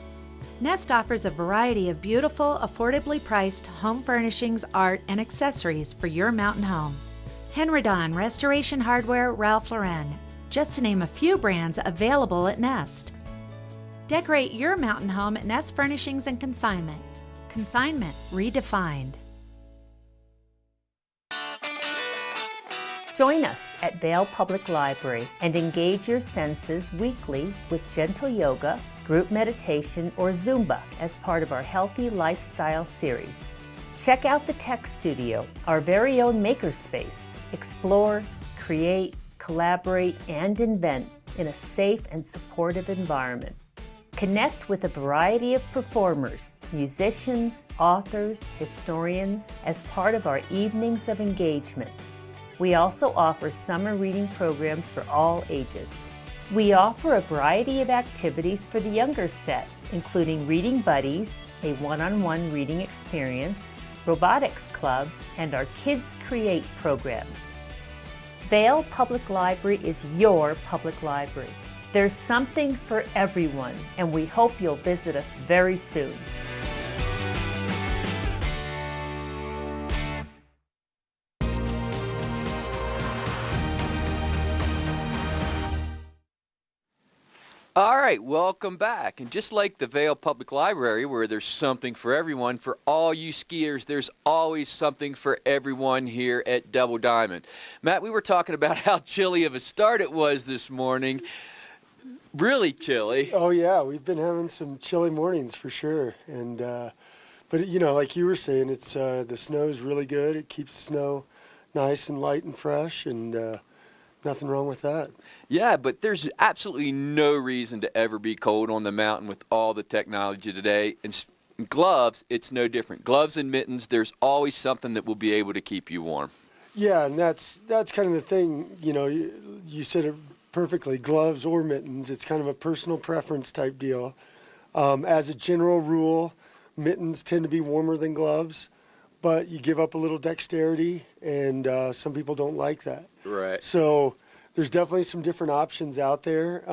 [SPEAKER 6] Nest offers a variety of beautiful, affordably priced home furnishings, art, and accessories for your mountain home. Henredon, Restoration Hardware, Ralph Lauren, just to name a few brands available at Nest. Decorate your mountain home at Nest Furnishings and Consignment. Consignment redefined.
[SPEAKER 10] Join us at Vail Public Library and engage your senses weekly with gentle yoga, group meditation, or Zumba as part of our Healthy Lifestyle series. Check out the Tech Studio, our very own makerspace. Explore, create, collaborate, and invent in a safe and supportive environment. Connect with a variety of performers, musicians, authors, historians as part of our evenings of engagement. We also offer summer reading programs for all ages. We offer a variety of activities for the younger set, including Reading Buddies, a one-on-one reading experience, Robotics Club, and our Kids Create programs. Vail Public Library is your public library. There's something for everyone, and we hope you'll visit us very soon.
[SPEAKER 13] All right, welcome back. And just like the Vail Public Library, where there's something for everyone, for all you skiers, there's always something for everyone here at Double Diamond. Matt, we were talking about how chilly of a start it was this morning. Really chilly.
[SPEAKER 11] Oh, yeah, we've been having some chilly mornings for sure. And but, you know, like you were saying, it's the snow's really good. It keeps the snow nice and light and fresh, and nothing wrong with that.
[SPEAKER 13] Yeah, but there's absolutely no reason to ever be cold on the mountain with all the technology today. And gloves, it's no different. Gloves and mittens, there's always something that will be able to keep you warm.
[SPEAKER 11] Yeah, and that's kind of the thing, you know, you said it perfectly, gloves or mittens. It's kind of a personal preference type deal. As a general rule, mittens tend to be warmer than gloves, but you give up a little dexterity, and some people don't like that.
[SPEAKER 13] Right.
[SPEAKER 11] So there's definitely some different options out there.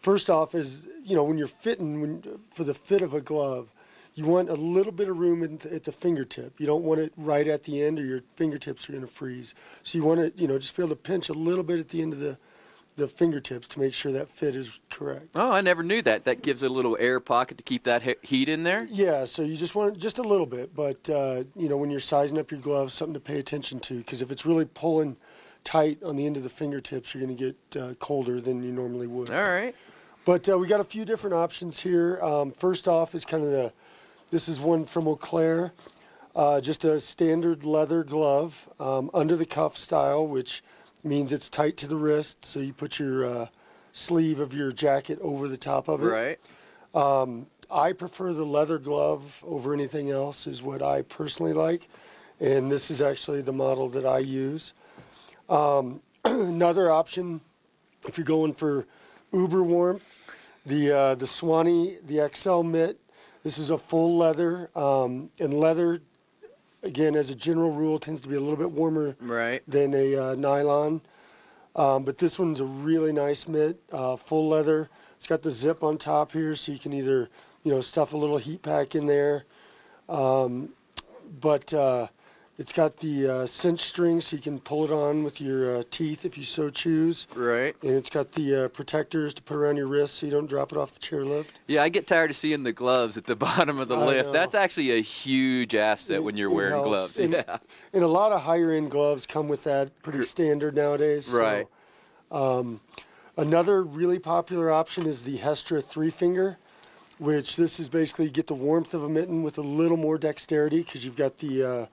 [SPEAKER 11] First off is, you know, when you're fitting, for the fit of a glove, you want a little bit of room at the fingertip. You don't want it right at the end or your fingertips are going to freeze. So you want to, you know, just be able to pinch a little bit at the end of the fingertips to make sure that fit is correct.
[SPEAKER 13] Oh, I never knew that. That gives a little air pocket to keep that heat in there?
[SPEAKER 11] Yeah, so you just want just a little bit. But, you know, when you're sizing up your gloves, something to pay attention to, because if it's really pulling tight on the end of the fingertips, you're going to get colder than you normally would.
[SPEAKER 13] All right.
[SPEAKER 11] But we got a few different options here. First off is kind of this is one from Eau Claire, just a standard leather glove, under the cuff style, which means it's tight to the wrist. So you put your sleeve of your jacket over the top of it.
[SPEAKER 13] Right.
[SPEAKER 11] I prefer the leather glove over anything else, is what I personally like. And this is actually the model that I use. Another option, if you're going for uber warmth, the Swanee, the XL mitt. This is a full leather, and leather, again, as a general rule, tends to be a little bit warmer than a nylon. But this one's a really nice mitt, full leather. It's got the zip on top here, so you can either, you know, stuff a little heat pack in there. But it's got the cinch string, so you can pull it on with your teeth if you so choose.
[SPEAKER 13] Right.
[SPEAKER 11] And it's got the protectors to put around your wrist so you don't drop it off the chairlift.
[SPEAKER 13] Yeah, I get tired of seeing the gloves at the bottom of the lift.
[SPEAKER 11] know.
[SPEAKER 13] That's actually a huge asset when you're wearing
[SPEAKER 11] helps.
[SPEAKER 13] gloves.
[SPEAKER 11] And,
[SPEAKER 13] Yeah.
[SPEAKER 11] and a lot of higher-end gloves come with that, pretty standard nowadays.
[SPEAKER 13] Right.
[SPEAKER 11] So, another really popular option is the Hestra 3-finger, which this is basically you get the warmth of a mitten with a little more dexterity because you've got the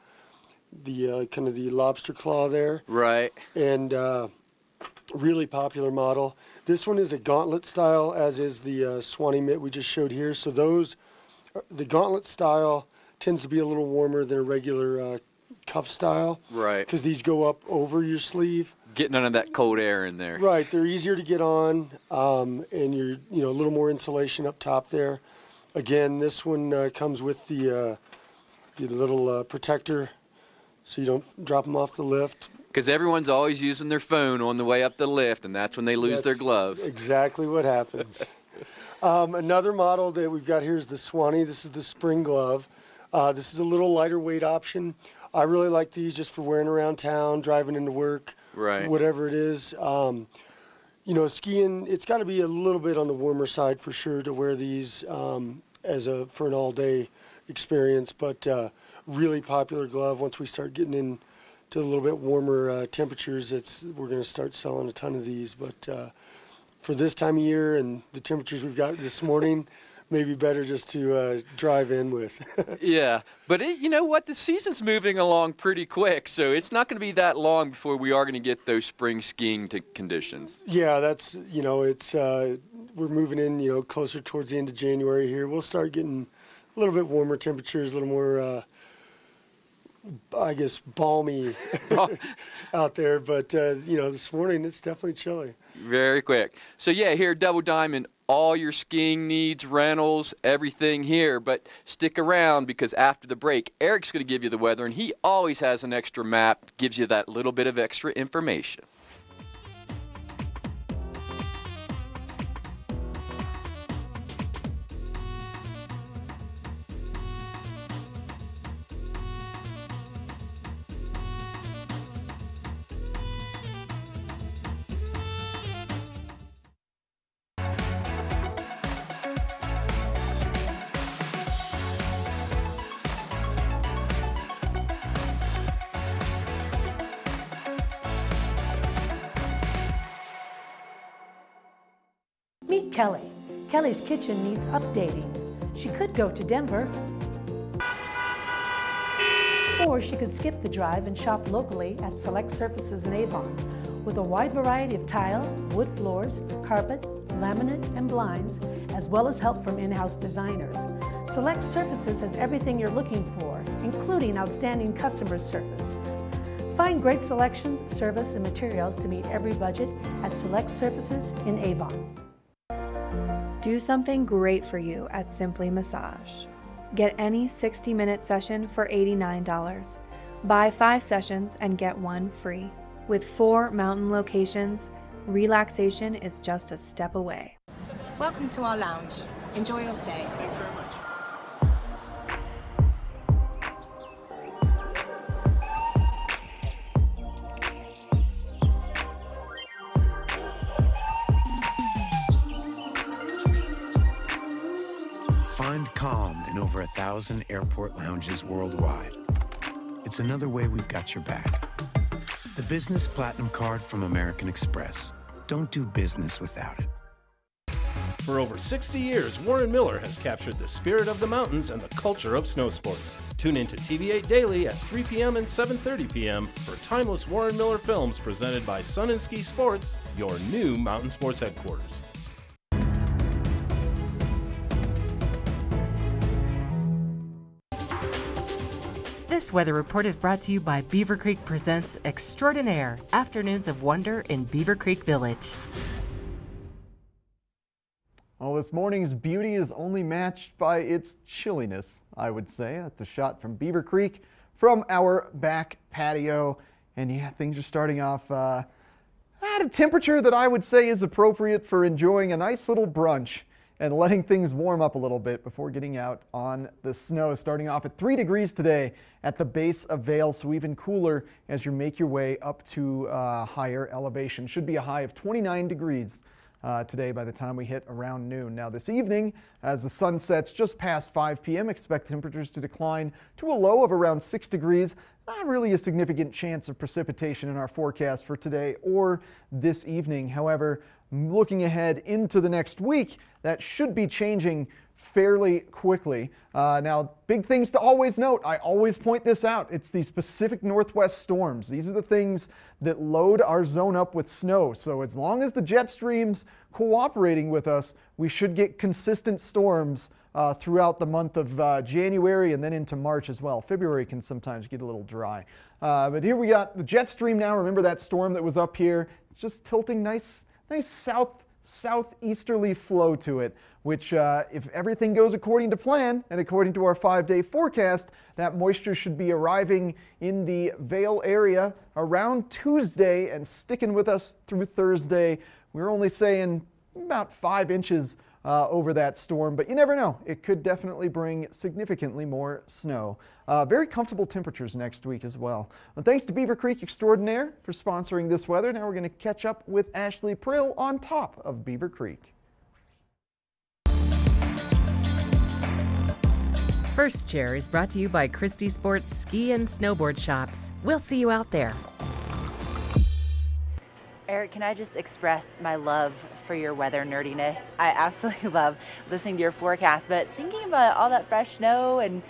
[SPEAKER 11] kind of the lobster claw there.
[SPEAKER 13] Right.
[SPEAKER 11] And really popular model. This one is a gauntlet style, as is the Swanee mitt we just showed here. So the gauntlet style tends to be a little warmer than a regular cuff style.
[SPEAKER 13] Right.
[SPEAKER 11] Because these go up over your sleeve.
[SPEAKER 13] Get none of that cold air in there.
[SPEAKER 11] Right. They're easier to get on, and you're a little more insulation up top there. Again, this one comes with the little protector, so you don't drop them off the lift.
[SPEAKER 13] Because everyone's always using their phone on the way up the lift, and that's when they lose their gloves.
[SPEAKER 11] Exactly what happens. Another model that we've got here is the Swanee. This is the spring glove. This is a little lighter weight option. I really like these just for wearing around town, driving into work, whatever it is. You know, skiing, it's got to be a little bit on the warmer side for sure to wear these for an all-day experience, but really popular glove. Once we start getting into a little bit warmer temperatures, we're going to start selling a ton of these. But for this time of year and the temperatures we've got this morning, maybe better just to drive in with.
[SPEAKER 13] Yeah, but you know what? The season's moving along pretty quick, so it's not going to be that long before we are going to get those spring skiing conditions.
[SPEAKER 11] Yeah, that's, it's we're moving in, closer towards the end of January here. We'll start getting a little bit warmer temperatures, a little more, I guess, balmy out there. But, this morning it's definitely chilly.
[SPEAKER 13] Very quick. So, yeah, here at Double Diamond, all your skiing needs, rentals, everything here. But stick around because after the break, Eric's going to give you the weather, and he always has an extra map, gives you that little bit of extra information.
[SPEAKER 14] Meet Kelly. Kelly's kitchen needs updating. She could go to Denver, or she could skip the drive and shop locally at Select Surfaces in Avon. With a wide variety of tile, wood floors, carpet, laminate, and blinds, as well as help from in-house designers. Select Surfaces has everything you're looking for, including outstanding customer service. Find great selections, service, and materials to meet every budget at Select Surfaces in Avon.
[SPEAKER 15] Do something great for you at Simply Massage. Get any 60-minute session for $89. Buy 5 sessions and get 1 free. With 4 mountain locations, relaxation is just a step away.
[SPEAKER 24] Welcome to our lounge. Enjoy your stay.
[SPEAKER 22] Thanks very much.
[SPEAKER 16] Find calm in over 1,000 airport lounges worldwide. It's another way we've got your back. The Business Platinum Card from American Express. Don't do business without it.
[SPEAKER 17] For over 60 years, Warren Miller has captured the spirit of the mountains and the culture of snow sports. Tune in to TV8 Daily at 3 p.m. and 7:30 p.m. for timeless Warren Miller films presented by Sun and Ski Sports, your new mountain sports headquarters.
[SPEAKER 12] This weather report is brought to you by Beaver Creek Presents Extraordinaire, Afternoons of Wonder in Beaver Creek Village.
[SPEAKER 2] Well, this morning's beauty is only matched by its chilliness, I would say. That's a shot from Beaver Creek from our back patio. And yeah, things are starting off at a temperature that I would say is appropriate for enjoying a nice little brunch and letting things warm up a little bit before getting out on the snow. Starting off at 3 degrees today at the base of Vail, so even cooler as you make your way up to higher elevation. Should be a high of 29 degrees today by the time we hit around noon. Now this evening, as the sun sets just past 5 p.m., expect temperatures to decline to a low of around 6 degrees. Not really a significant chance of precipitation in our forecast for today or this evening. However, looking ahead into the next week, that should be changing fairly quickly. Now, big things to always note. I always point this out. It's these Pacific Northwest storms. These are the things that load our zone up with snow. So as long as the jet stream's cooperating with us, we should get consistent storms throughout the month of January and then into March as well. February can sometimes get a little dry. But here we got the jet stream now. Remember that storm that was up here? It's just tilting nice southeasterly flow to it, which if everything goes according to plan and according to our 5-day forecast, that moisture should be arriving in the Vail area around Tuesday and sticking with us through Thursday. We're only saying about 5 inches over that storm, but you never know. It could definitely bring significantly more snow. Very comfortable temperatures next week as well. And thanks to Beaver Creek Extraordinaire for sponsoring this weather. Now we're going to catch up with Ashley Prill on top of Beaver Creek.
[SPEAKER 12] First Chair is brought to you by Christie Sports Ski and Snowboard Shops. We'll see you out there.
[SPEAKER 3] Eric, can I just express my love for your weather nerdiness? I absolutely love listening to your forecast, but thinking about all that fresh snow and,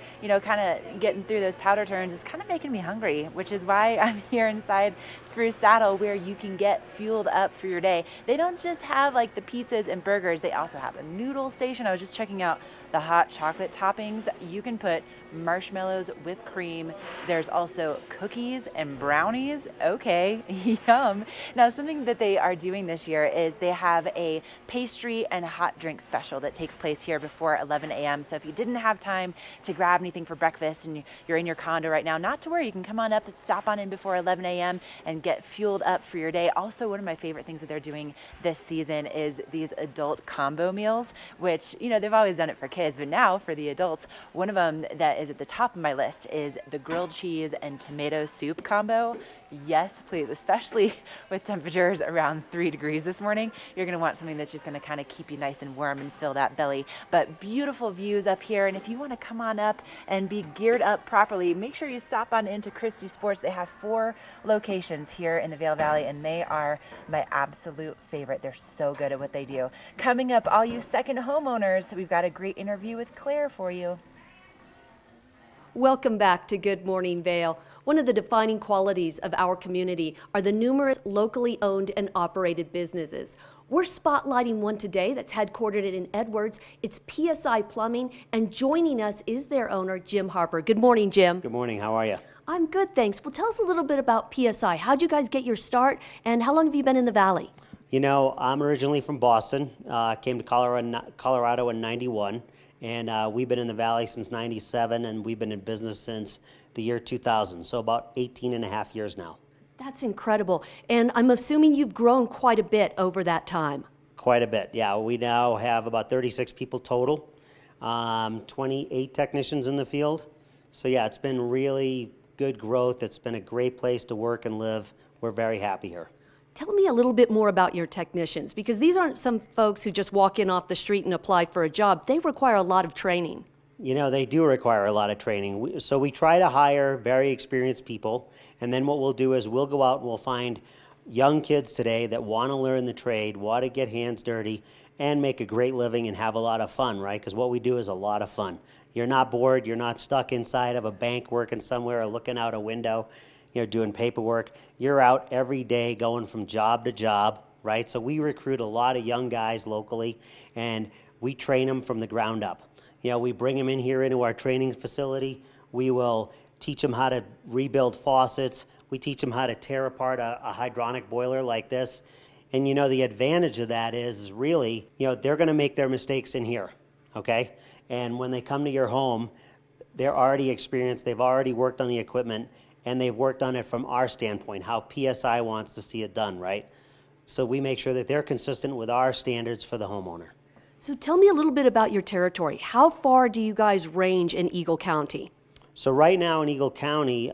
[SPEAKER 3] kind of getting through those powder turns is kind of making me hungry, which is why I'm here inside Spruce Saddle, where you can get fueled up for your day. They don't just have like the pizzas and burgers, they also have a noodle station. I was just checking out the hot chocolate toppings. You can put marshmallows, whipped cream. There's also cookies and brownies. Okay, yum. Now, something that they are doing this year is they have a pastry and hot drink special that takes place here before 11 a.m. So if you didn't have time to grab anything for breakfast and you're in your condo right now, not to worry, you can come on up and stop on in before 11 a.m. and get fueled up for your day. Also, one of my favorite things that they're doing this season is these adult combo meals, which, they've always done it for kids, but now for the adults, one of them that is at the top of my list is the grilled cheese and tomato soup combo. Yes, please, especially with temperatures around 3 degrees this morning, you're going to want something that's just going to kind of keep you nice and warm and fill that belly. But beautiful views up here, and if you want to come on up and be geared up properly, make sure you stop on into Christie Sports. They have 4 locations here in the Vail Valley, and they are my absolute favorite. They're so good at what they do. Coming up, all you second homeowners, we've got a great interview with Claire for you.
[SPEAKER 4] Welcome back to Good Morning Vail. One of the defining qualities of our community are the numerous locally owned and operated businesses. We're spotlighting one today that's headquartered in Edwards. It's PSI Plumbing, and joining us is their owner, Jim Harper. Good morning, Jim.
[SPEAKER 18] Good morning. How are you?
[SPEAKER 4] I'm good, thanks. Well, tell us a little bit about PSI. How'd you guys get your start, and how long have you been in the Valley?
[SPEAKER 18] I'm originally from Boston. Came to Colorado in '91. And we've been in the Valley since '97, and we've been in business since the year 2000, so about 18 and a half years now.
[SPEAKER 4] That's incredible. And I'm assuming you've grown quite a bit over that time.
[SPEAKER 18] Quite a bit, yeah. We now have about 36 people total, 28 technicians in the field. So yeah, it's been really good growth. It's been a great place to work and live. We're very happy here.
[SPEAKER 4] Tell me a little bit more about your technicians, because these aren't some folks who just walk in off the street and apply for a job. They require a lot of training.
[SPEAKER 18] They do require a lot of training. So we try to hire very experienced people, and then what we'll do is we'll go out and we'll find young kids today that want to learn the trade, want to get hands dirty, and make a great living and have a lot of fun, right? Because what we do is a lot of fun. You're not bored. You're not stuck inside of a bank working somewhere or looking out a window, doing paperwork. You're out every day going from job to job, right? So we recruit a lot of young guys locally, and we train them from the ground up. We bring them in here into our training facility. We will teach them how to rebuild faucets. We teach them how to tear apart a hydronic boiler like this. And the advantage of that is really, they're going to make their mistakes in here, okay? And when they come to your home, they're already experienced, they've already worked on the equipment, and they've worked on it from our standpoint, how PSI wants to see it done, right? So we make sure that they're consistent with our standards for the homeowner.
[SPEAKER 4] So tell me a little bit about your territory. How far do you guys range in Eagle County?
[SPEAKER 18] So right now in Eagle County,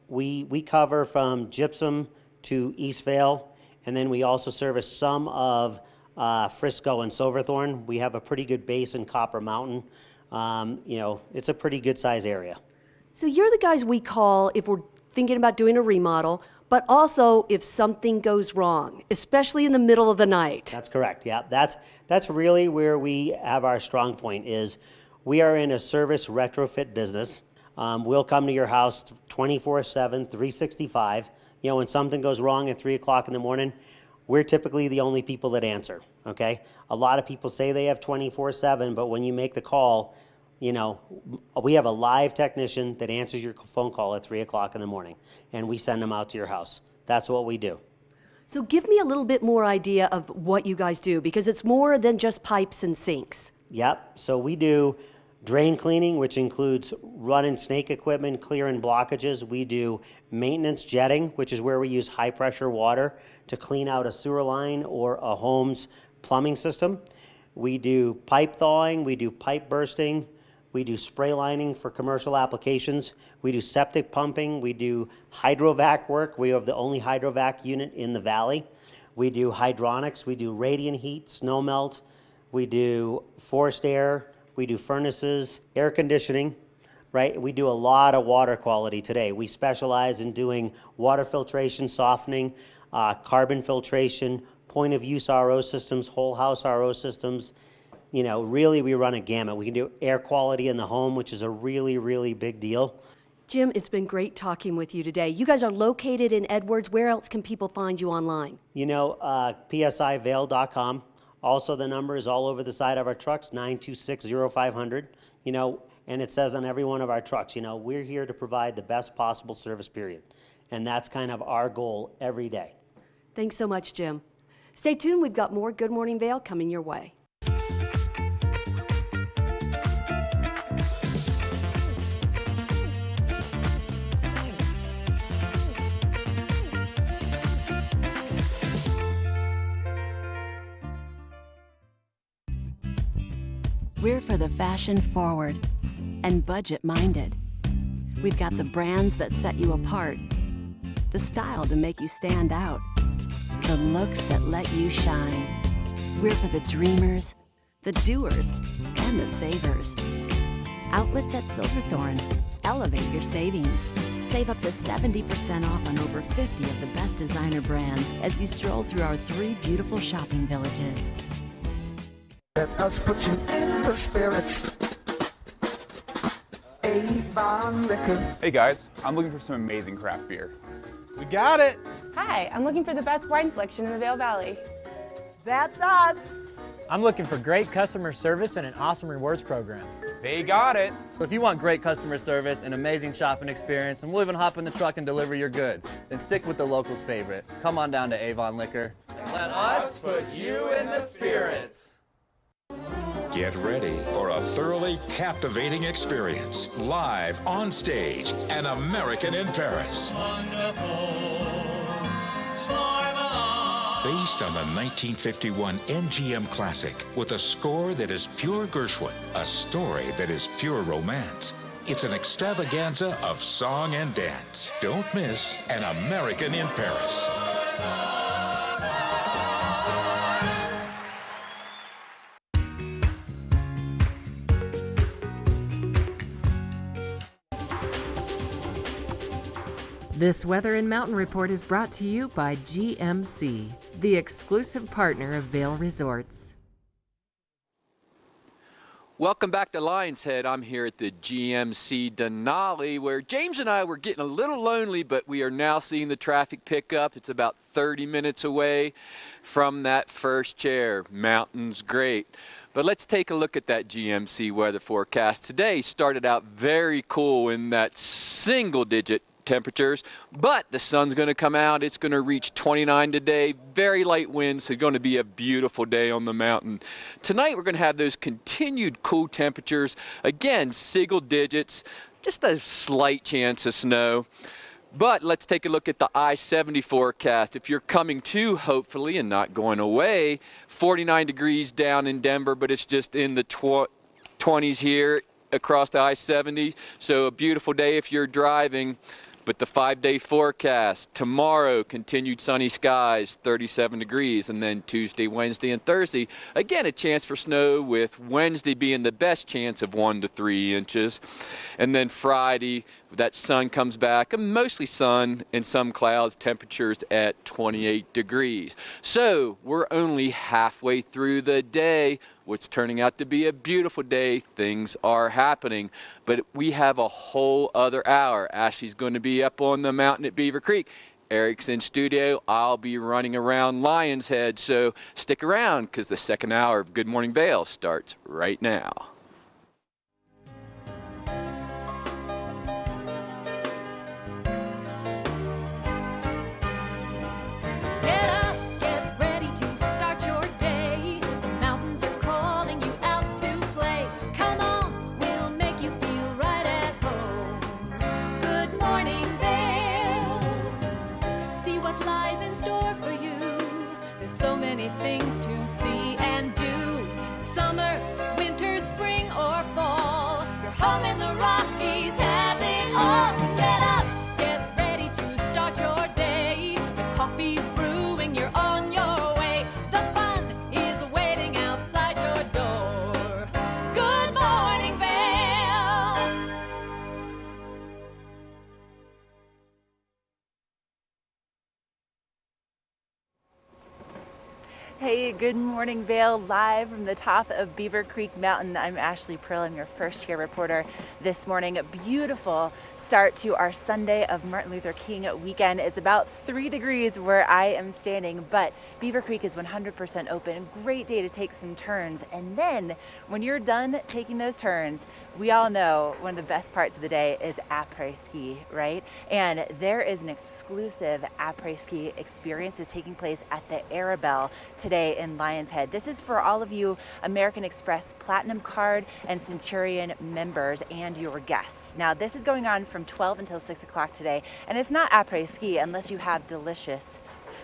[SPEAKER 18] we cover from Gypsum to East Vail, and then we also service some of Frisco and Silverthorne. We have a pretty good base in Copper Mountain. It's a pretty good size area.
[SPEAKER 4] So you're the guys we call if we're thinking about doing a remodel, but also if something goes wrong, especially in the middle of the night.
[SPEAKER 18] That's correct, yeah. That's really where we have our strong point is we are in a service retrofit business. We'll come to your house 24/7, 365. When something goes wrong at 3 o'clock in the morning, we're typically the only people that answer, okay? A lot of people say they have 24/7, but when you make the call, we have a live technician that answers your phone call at 3 o'clock in the morning, and we send them out to your house. That's what we do.
[SPEAKER 4] So give me a little bit more idea of what you guys do, because it's more than just pipes and sinks.
[SPEAKER 18] Yep, so we do drain cleaning, which includes run and snake equipment, clearing blockages. We do maintenance jetting, which is where we use high pressure water to clean out a sewer line or a home's plumbing system. We do pipe thawing, we do pipe bursting, we do spray lining for commercial applications, we do septic pumping, we do hydrovac work. We have the only hydrovac unit in the valley. We do hydronics, we do radiant heat, snow melt, we do forced air, we do furnaces, air conditioning, right? We do a lot of water quality today. We specialize in doing water filtration, softening, carbon filtration, point of use RO systems, whole house RO systems. You know, really we run a gamut. We can do air quality in the home, which is a really, really big deal.
[SPEAKER 4] Jim, it's been great talking with you today. You guys are located in Edwards. Where else can people find you online?
[SPEAKER 18] You know, psivale.com. Also, the number is all over the side of our trucks, 926-0500. You know, and it says on every one of our trucks, you know, we're here to provide the best possible service, period. And that's kind of our goal every day.
[SPEAKER 4] Thanks so much, Jim. Stay tuned. We've got more Good Morning Vail coming your way.
[SPEAKER 19] We're for the fashion forward and budget minded. We've got the brands that set you apart, the style to make you stand out, the looks that let you shine. We're for the dreamers, the doers, and the savers. Outlets at Silverthorne. Elevate your savings. Save up to 70% off on over 50 of the best designer brands as you stroll through our 3 beautiful shopping villages.
[SPEAKER 20] Let us put you in the spirits. Avon Liquor.
[SPEAKER 22] Hey guys, I'm looking for some amazing craft beer.
[SPEAKER 21] We got it!
[SPEAKER 23] Hi, I'm looking for the best wine selection in the Vail Valley.
[SPEAKER 25] That's us!
[SPEAKER 21] I'm looking for great customer service and an awesome rewards program.
[SPEAKER 22] They got it!
[SPEAKER 26] So if you want great customer service, an amazing shopping experience, and we'll even hop in the truck and deliver your goods, then stick with the locals' favorite. Come on down to Avon Liquor.
[SPEAKER 17] Let us put you in the spirits.
[SPEAKER 27] Get ready for a thoroughly captivating experience. Live on stage, An American in Paris. Based on the 1951 MGM classic, with a score that is pure Gershwin, a story that is pure romance. It's an extravaganza of song and dance. Don't miss An American in Paris.
[SPEAKER 12] This Weather and Mountain Report is brought to you by GMC, the exclusive partner of Vail Resorts.
[SPEAKER 13] Welcome back to Lion's Head. I'm here at the GMC Denali, where James and I were getting a little lonely, but we are now seeing the traffic pick up. It's about 30 minutes away from that first chair. Mountain's great. But let's take a look at that GMC weather forecast. Today started out very cool in that single-digit temperatures, but the sun's going to come out. It's going to reach 29 today. Very light winds. So it's going to be a beautiful day on the mountain. Tonight we're going to have those continued cool temperatures. Again, single digits. Just a slight chance of snow. But let's take a look at the I-70 forecast. If you're coming to, hopefully, and not going away, 49 degrees down in Denver, but it's just in the 20s here across the I-70. So a beautiful day if you're driving. But the 5-day forecast, tomorrow, continued sunny skies, 37 degrees, and then Tuesday, Wednesday, and Thursday, again, a chance for snow, with Wednesday being the best chance of 1 to 3 inches. And then Friday, that sun comes back, and mostly sun and some clouds, temperatures at 28 degrees. So we're only halfway through the day. What's turning out to be a beautiful day. Things are happening, but we have a whole other hour. Ashley's going to be up on the mountain at Beaver Creek. Eric's in studio. I'll be running around Lion's Head, so stick around because the second hour of Good Morning Vail starts right now.
[SPEAKER 28] Things to see and do. Summer, winter, spring, or fall. Your home in the Rockies has it all. So get up, get ready to start your day. The coffee's brewing, you're on your way. The fun is waiting outside your door. Good morning, Vail.
[SPEAKER 3] Hey, good morning, Vail, live from the top of Beaver Creek Mountain. I'm Ashley Prill. I'm your first year reporter this morning. A beautiful start to our Sunday of Martin Luther King weekend. It's about 3 degrees where I am standing, but Beaver Creek is 100% open. Great day to take some turns. And then when you're done taking those turns, we all know one of the best parts of the day is après-ski, right? And there is an exclusive après-ski experience that's taking place at the Arabelle today in Lions Head. This is for all of you American Express Platinum Card and Centurion members and your guests. Now, this is going on from 12 until 6 o'clock today, and it's not après-ski unless you have delicious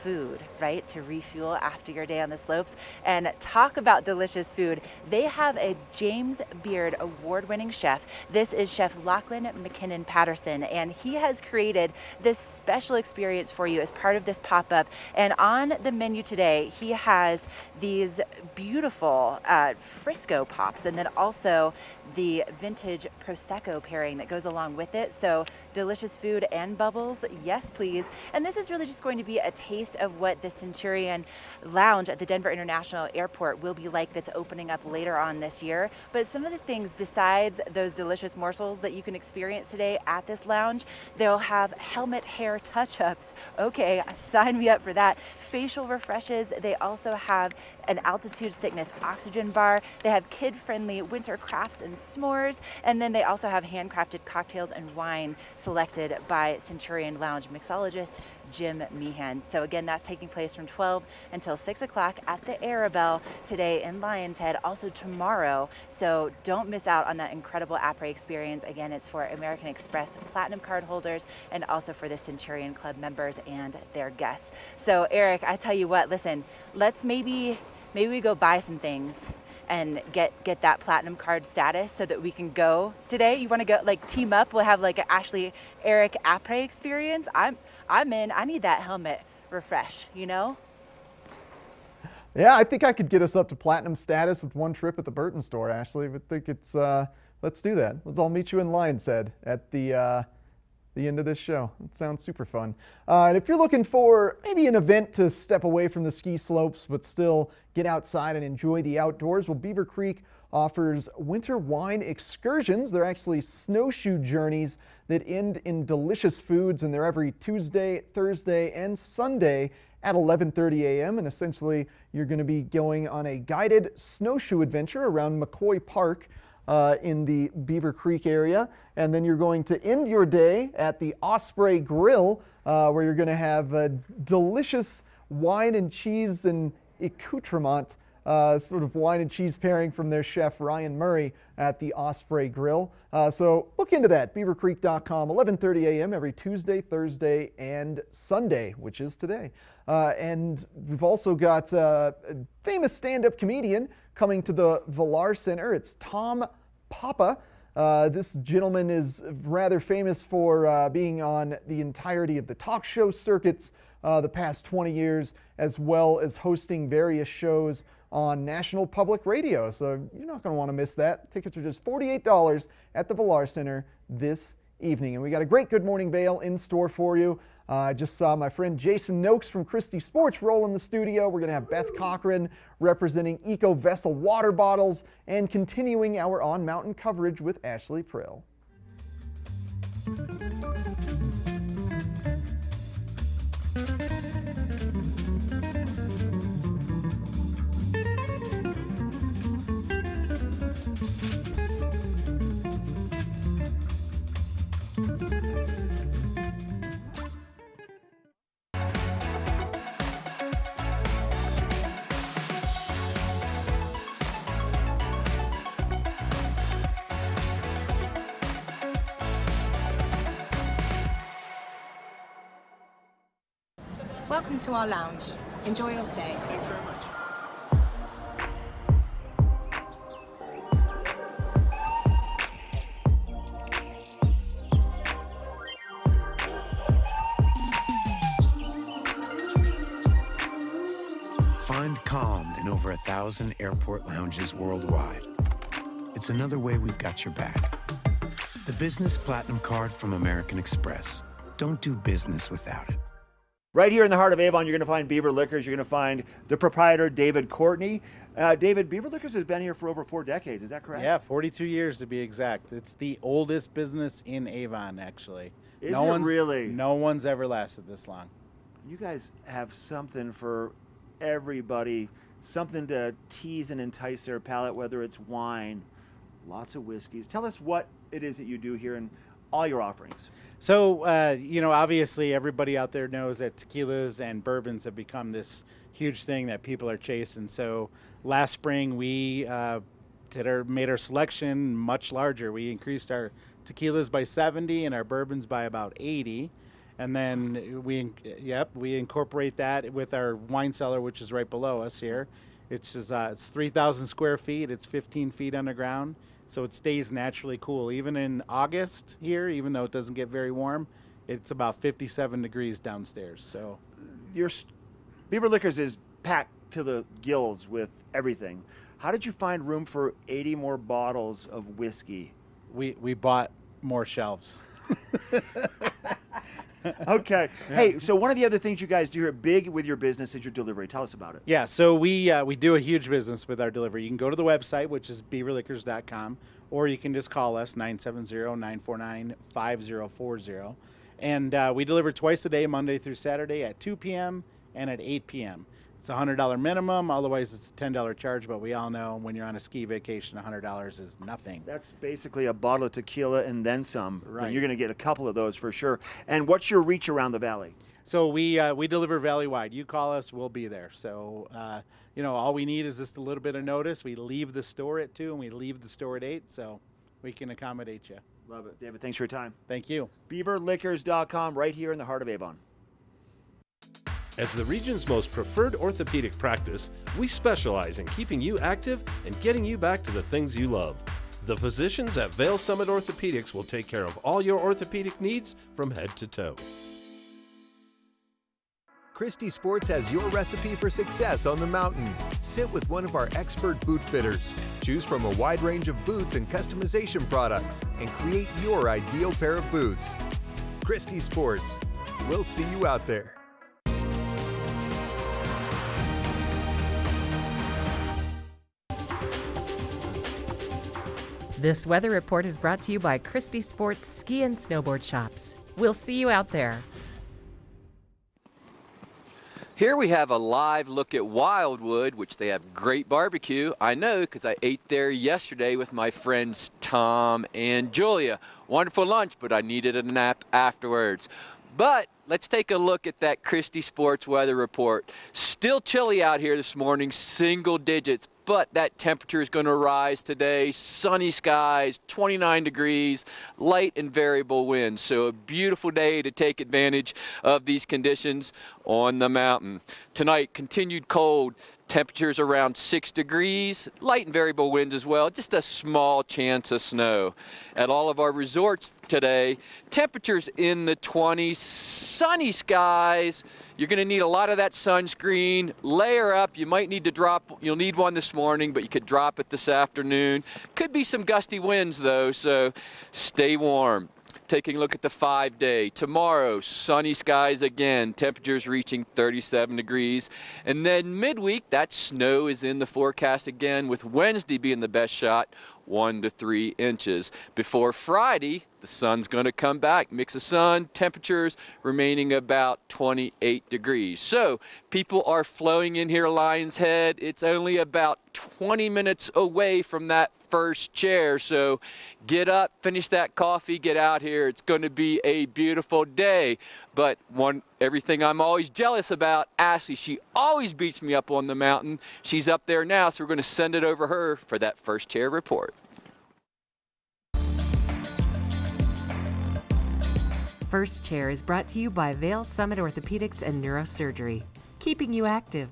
[SPEAKER 3] food, right, to refuel after your day on the slopes. And talk about delicious food. They have a James Beard award-winning chef. This is Chef Lachlan McKinnon Patterson, and he has created this special experience for you as part of this pop-up. And on the menu today, he has these beautiful Frisco pops, and then also the vintage Prosecco pairing that goes along with it. So delicious food and bubbles, yes please. And this is really just going to be a taste of what the Centurion Lounge at the Denver International Airport will be like, that's opening up later on this year. But some of the things besides those delicious morsels that you can experience today at this lounge, they'll have helmet hair touch-ups. Okay, sign me up for that. Facial refreshes. They also have an altitude sickness oxygen bar. They have kid-friendly winter crafts and s'mores. And then they also have handcrafted cocktails and wine selected by Centurion Lounge mixologist Jim Meehan. So again, that's taking place from 12 until 6 o'clock at the Arabelle today in Lions Head, also tomorrow. So don't miss out on that incredible après experience. Again, it's for American Express Platinum Card holders and also for the Centurion Club members and their guests. So Eric, I tell you what, listen, let's maybe we go buy some things and get that platinum card status so that we can go today. You want to go, like, team up? We'll have like an Ashley Eric après experience. I'm in. I need that helmet refresh, you know?
[SPEAKER 2] Yeah, I think I could get us up to platinum status with one trip at the Burton store, Ashley. I think it's, let's do that. Let's all meet you in Lions Head at the end of this show. It sounds super fun. And if you're looking for maybe an event to step away from the ski slopes but still get outside and enjoy the outdoors, well, Beaver Creek offers winter wine excursions. They're actually snowshoe journeys that end in delicious foods, and they're every Tuesday, Thursday, and Sunday at 11:30 a.m. And essentially, you're going to be going on a guided snowshoe adventure around McCoy Park in the Beaver Creek area. And then you're going to end your day at the Osprey Grill, where you're going to have a delicious wine and cheese and accoutrement, sort of wine and cheese pairing from their chef Ryan Murray at the Osprey Grill. So look into that, beavercreek.com, 11:30 a.m. every Tuesday, Thursday, and Sunday, which is today. And we've also got a famous stand-up comedian coming to the Villar Center. It's Tom Papa. This gentleman is rather famous for being on the entirety of the talk show circuits the past 20 years, as well as hosting various shows on National Public Radio. So you're not going to want to miss that. Tickets are just $48 at the Villar Center this evening. And we got a great Good Morning Vail in store for you. I just saw my friend Jason Noakes from Christie Sports roll in the studio. We're going to have Beth Cochran representing Eco Vessel water bottles and continuing our on-mountain coverage with Ashley Prill.
[SPEAKER 24] Welcome to our lounge. Enjoy your stay.
[SPEAKER 17] Thanks very much.
[SPEAKER 16] Find calm in over 1,000 airport lounges worldwide. It's another way we've got your back. The Business Platinum Card from American Express. Don't do business without it.
[SPEAKER 1] Right here in the heart of Avon, you're going to find Beaver Liquors. You're going to find the proprietor, David Courtney. David, Beaver Liquors has been here for over 4 decades. Is that correct?
[SPEAKER 5] Yeah, 42 years to be exact. It's the oldest business in Avon, actually.
[SPEAKER 1] Is it really?
[SPEAKER 5] No one's ever lasted this long.
[SPEAKER 1] You guys have something for everybody, something to tease and entice their palate, whether it's wine, lots of whiskeys. Tell us what it is that you do here and all your offerings.
[SPEAKER 5] So, obviously everybody out there knows that tequilas and bourbons have become this huge thing that people are chasing. So last spring we made our selection much larger. We increased our tequilas by 70 and our bourbons by about 80. And then we incorporate that with our wine cellar, which is right below us here. It's 3,000 square feet. It's 15 feet underground, so it stays naturally cool. Even in August here, even though it doesn't get very warm, it's about 57 degrees downstairs. So,
[SPEAKER 1] Your Beaver Liquors is packed to the gills with everything. How did you find room for 80 more bottles of whiskey?
[SPEAKER 5] We bought more shelves.
[SPEAKER 1] Okay. Hey, so one of the other things you guys do here big with your business is your delivery. Tell us about it.
[SPEAKER 5] Yeah, so we do a huge business with our delivery. You can go to the website, which is beaverliquors.com, or you can just call us, 970-949-5040. And we deliver twice a day, Monday through Saturday at 2 p.m. and at 8 p.m. It's a $100 minimum, otherwise it's a $10 charge, but we all know when you're on a ski vacation, $100 is nothing.
[SPEAKER 1] That's basically a bottle of tequila and then some.
[SPEAKER 5] Right.
[SPEAKER 1] And you're going to get a couple of those for sure. And what's your reach around the valley?
[SPEAKER 5] So we deliver valley-wide. You call us, we'll be there. So, all we need is just a little bit of notice. We leave the store at 2 and we leave the store at 8, so we can accommodate you.
[SPEAKER 1] Love it. David, thanks for your time.
[SPEAKER 5] Thank you.
[SPEAKER 1] BeaverLiquors.com, right here in the heart of Avon.
[SPEAKER 17] As the region's most preferred orthopedic practice, we specialize in keeping you active and getting you back to the things you love. The physicians at Vail Summit Orthopedics will take care of all your orthopedic needs from head to toe.
[SPEAKER 6] Christie Sports has your recipe for success on the mountain. Sit with one of our expert boot fitters. Choose from a wide range of boots and customization products and create your ideal pair of boots. Christie Sports. We'll see you out there.
[SPEAKER 12] This weather report is brought to you by Christie Sports Ski and Snowboard Shops. We'll see you out there.
[SPEAKER 13] Here we have a live look at Wildwood, which they have great barbecue. I know because I ate there yesterday with my friends Tom and Julia. Wonderful lunch, but I needed a nap afterwards. But let's take a look at that Christie Sports weather report. Still chilly out here this morning, single digits, but that temperature is going to rise today. Sunny skies, 29 degrees, light and variable winds. So a beautiful day to take advantage of these conditions on the mountain. Tonight, continued cold. Temperatures around 6 degrees, light and variable winds as well, just a small chance of snow. At all of our resorts today, temperatures in the 20s, sunny skies. You're going to need a lot of that sunscreen. Layer up. You might need to drop. You'll need one this morning, but you could drop it this afternoon. Could be some gusty winds, though, so stay warm. Taking a look at the 5-day. Tomorrow, sunny skies again, temperatures reaching 37 degrees. And then midweek, that snow is in the forecast again, with Wednesday being the best shot, 1 to 3 inches. Before Friday, the sun's going to come back. Mix of sun, temperatures remaining about 28 degrees. So people are flowing in here, Lion's Head. It's only about 20 minutes away from that first chair. So get up, finish that coffee, get out here. It's going to be a beautiful day. But everything I'm always jealous about, Ashley, she always beats me up on the mountain. She's up there now, so we're going to send it over her for that first chair report.
[SPEAKER 12] First Chair is brought to you by Vail Summit Orthopedics and Neurosurgery, keeping you active.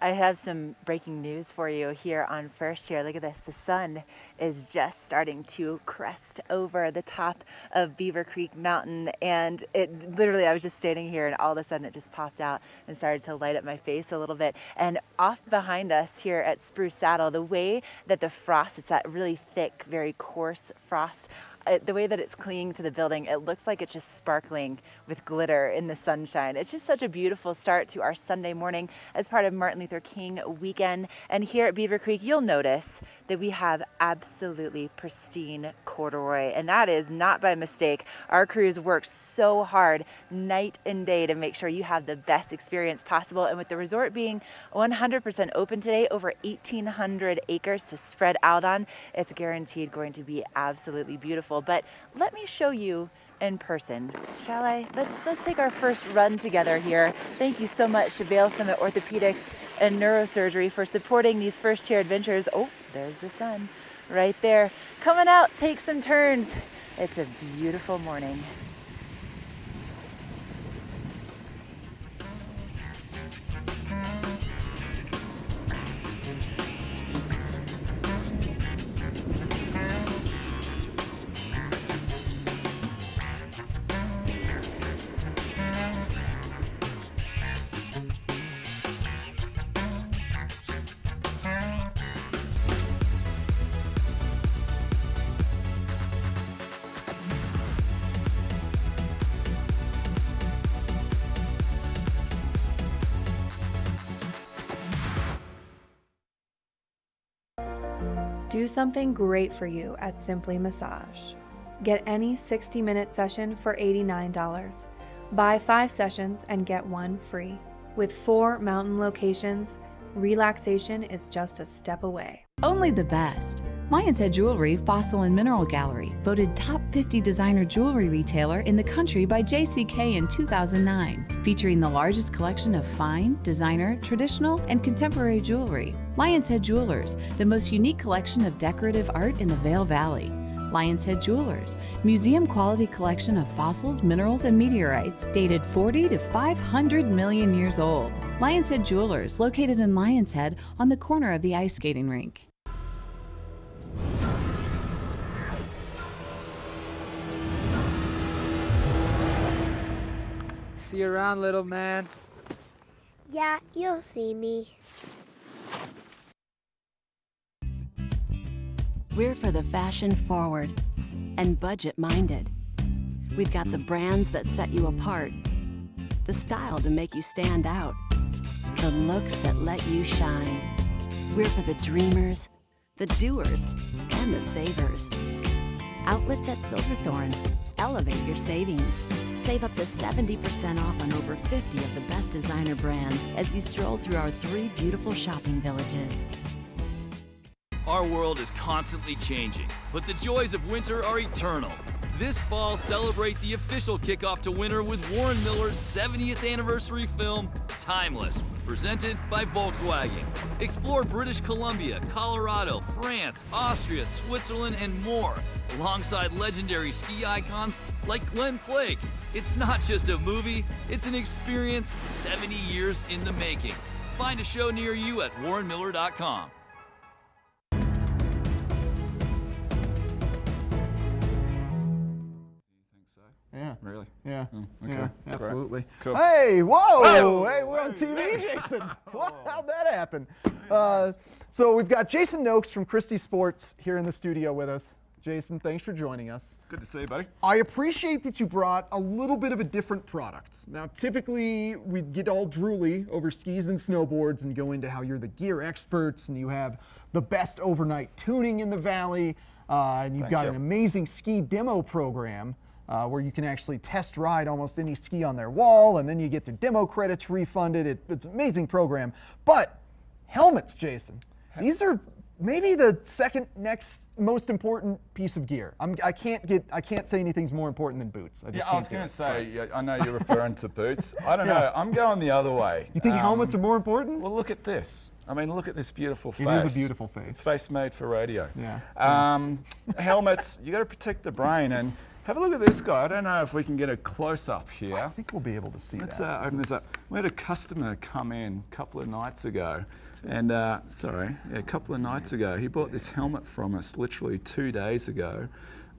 [SPEAKER 3] I have some breaking news for you here on First Chair. Look at this. The sun is just starting to crest over the top of Beaver Creek Mountain. And it literally, I was just standing here and all of a sudden it just popped out and started to light up my face a little bit. And off behind us here at Spruce Saddle, the way that the frost, it's that really thick, very coarse frost, the way that it's clinging to the building, it looks like it's just sparkling with glitter in the sunshine. It's just such a beautiful start to our Sunday morning as part of Martin Luther King weekend. And here at Beaver Creek, you'll notice that we have absolutely pristine corduroy, and that is not by mistake. Our crews work so hard night and day to make sure you have the best experience possible. And with the resort being 100% open today, over 1,800 acres to spread out on, it's guaranteed going to be absolutely beautiful. But let me show you in person, shall I? Let's take our first run together here. Thank you so much to Vail Summit Orthopedics and Neurosurgery for supporting these first chair adventures. Oh, there's the sun right there. Coming out, take some turns. It's a beautiful morning.
[SPEAKER 7] Do something great for you at Simply Massage. Get any 60-minute session for $89. Buy 5 sessions and get 1 free. With 4 mountain locations, relaxation is just a step away.
[SPEAKER 8] Only the best. Lion's Head Jewelry Fossil and Mineral Gallery, voted top 50 designer jewelry retailer in the country by JCK in 2009, featuring the largest collection of fine, designer, traditional, and contemporary jewelry. Lion's Head Jewelers, the most unique collection of decorative art in the Vail Valley. Lion's Head Jewelers, museum quality collection of fossils, minerals, and meteorites dated 40 to 500 million years old. Lion's Head Jewelers, located in Lion's Head on the corner of the ice skating rink.
[SPEAKER 9] See you around, little man.
[SPEAKER 10] Yeah, you'll see me. We're for the fashion forward and budget minded. We've got the brands that set you apart, the style to make you stand out, the looks that let you shine. We're for the dreamers, the doers, and the savers. Outlets at Silverthorne. Elevate your savings. Save up to 70% off on over 50 of the best designer brands as you stroll through our 3 beautiful shopping villages.
[SPEAKER 11] Our world is constantly changing, but the joys of winter are eternal. This fall, celebrate the official kickoff to winter with Warren Miller's 70th anniversary film, Timeless, presented by Volkswagen. Explore British Columbia, Colorado, France, Austria, Switzerland, and more, alongside legendary ski icons like Glenn Flake. It's not just a movie, it's an experience 70 years in the making. Find a show near you at warrenmiller.com.
[SPEAKER 2] Yeah.
[SPEAKER 22] Really?
[SPEAKER 2] Yeah.
[SPEAKER 22] Okay.
[SPEAKER 2] Yeah, absolutely.
[SPEAKER 22] Cool.
[SPEAKER 2] Hey, whoa!
[SPEAKER 22] Whoa!
[SPEAKER 2] Hey, we're on TV, Jason. How'd that happen? So we've got Jason Noakes from Christie Sports here in the studio with us. Jason, thanks for joining us.
[SPEAKER 22] Good to see you, buddy.
[SPEAKER 2] I appreciate that you brought a little bit of a different product. Now, typically, we get all drooly over skis and snowboards and go into how you're the gear experts and you have the best overnight tuning in the valley, and you've got an amazing ski demo program. Where you can actually test ride almost any ski on their wall, and then you get their demo credits refunded. It's an amazing program. But helmets, Jason, these are maybe the second next most important piece of gear. I can't say anything's more important than boots.
[SPEAKER 22] I was going to say, I know you're referring to boots. I don't know. I'm going the other way.
[SPEAKER 2] You think helmets are more important?
[SPEAKER 22] Well, look at this. I mean, look at this beautiful face.
[SPEAKER 2] It is a beautiful face.
[SPEAKER 22] Face made for radio.
[SPEAKER 2] Yeah.
[SPEAKER 22] Helmets, you got to protect the brain. And have a look at this guy. I don't know if we can get a close-up here.
[SPEAKER 2] I think we'll be able to see
[SPEAKER 22] Let's
[SPEAKER 2] that.
[SPEAKER 22] open this up. We had a customer come in a couple of nights ago. And, a couple of nights ago, he bought this helmet from us literally 2 days ago.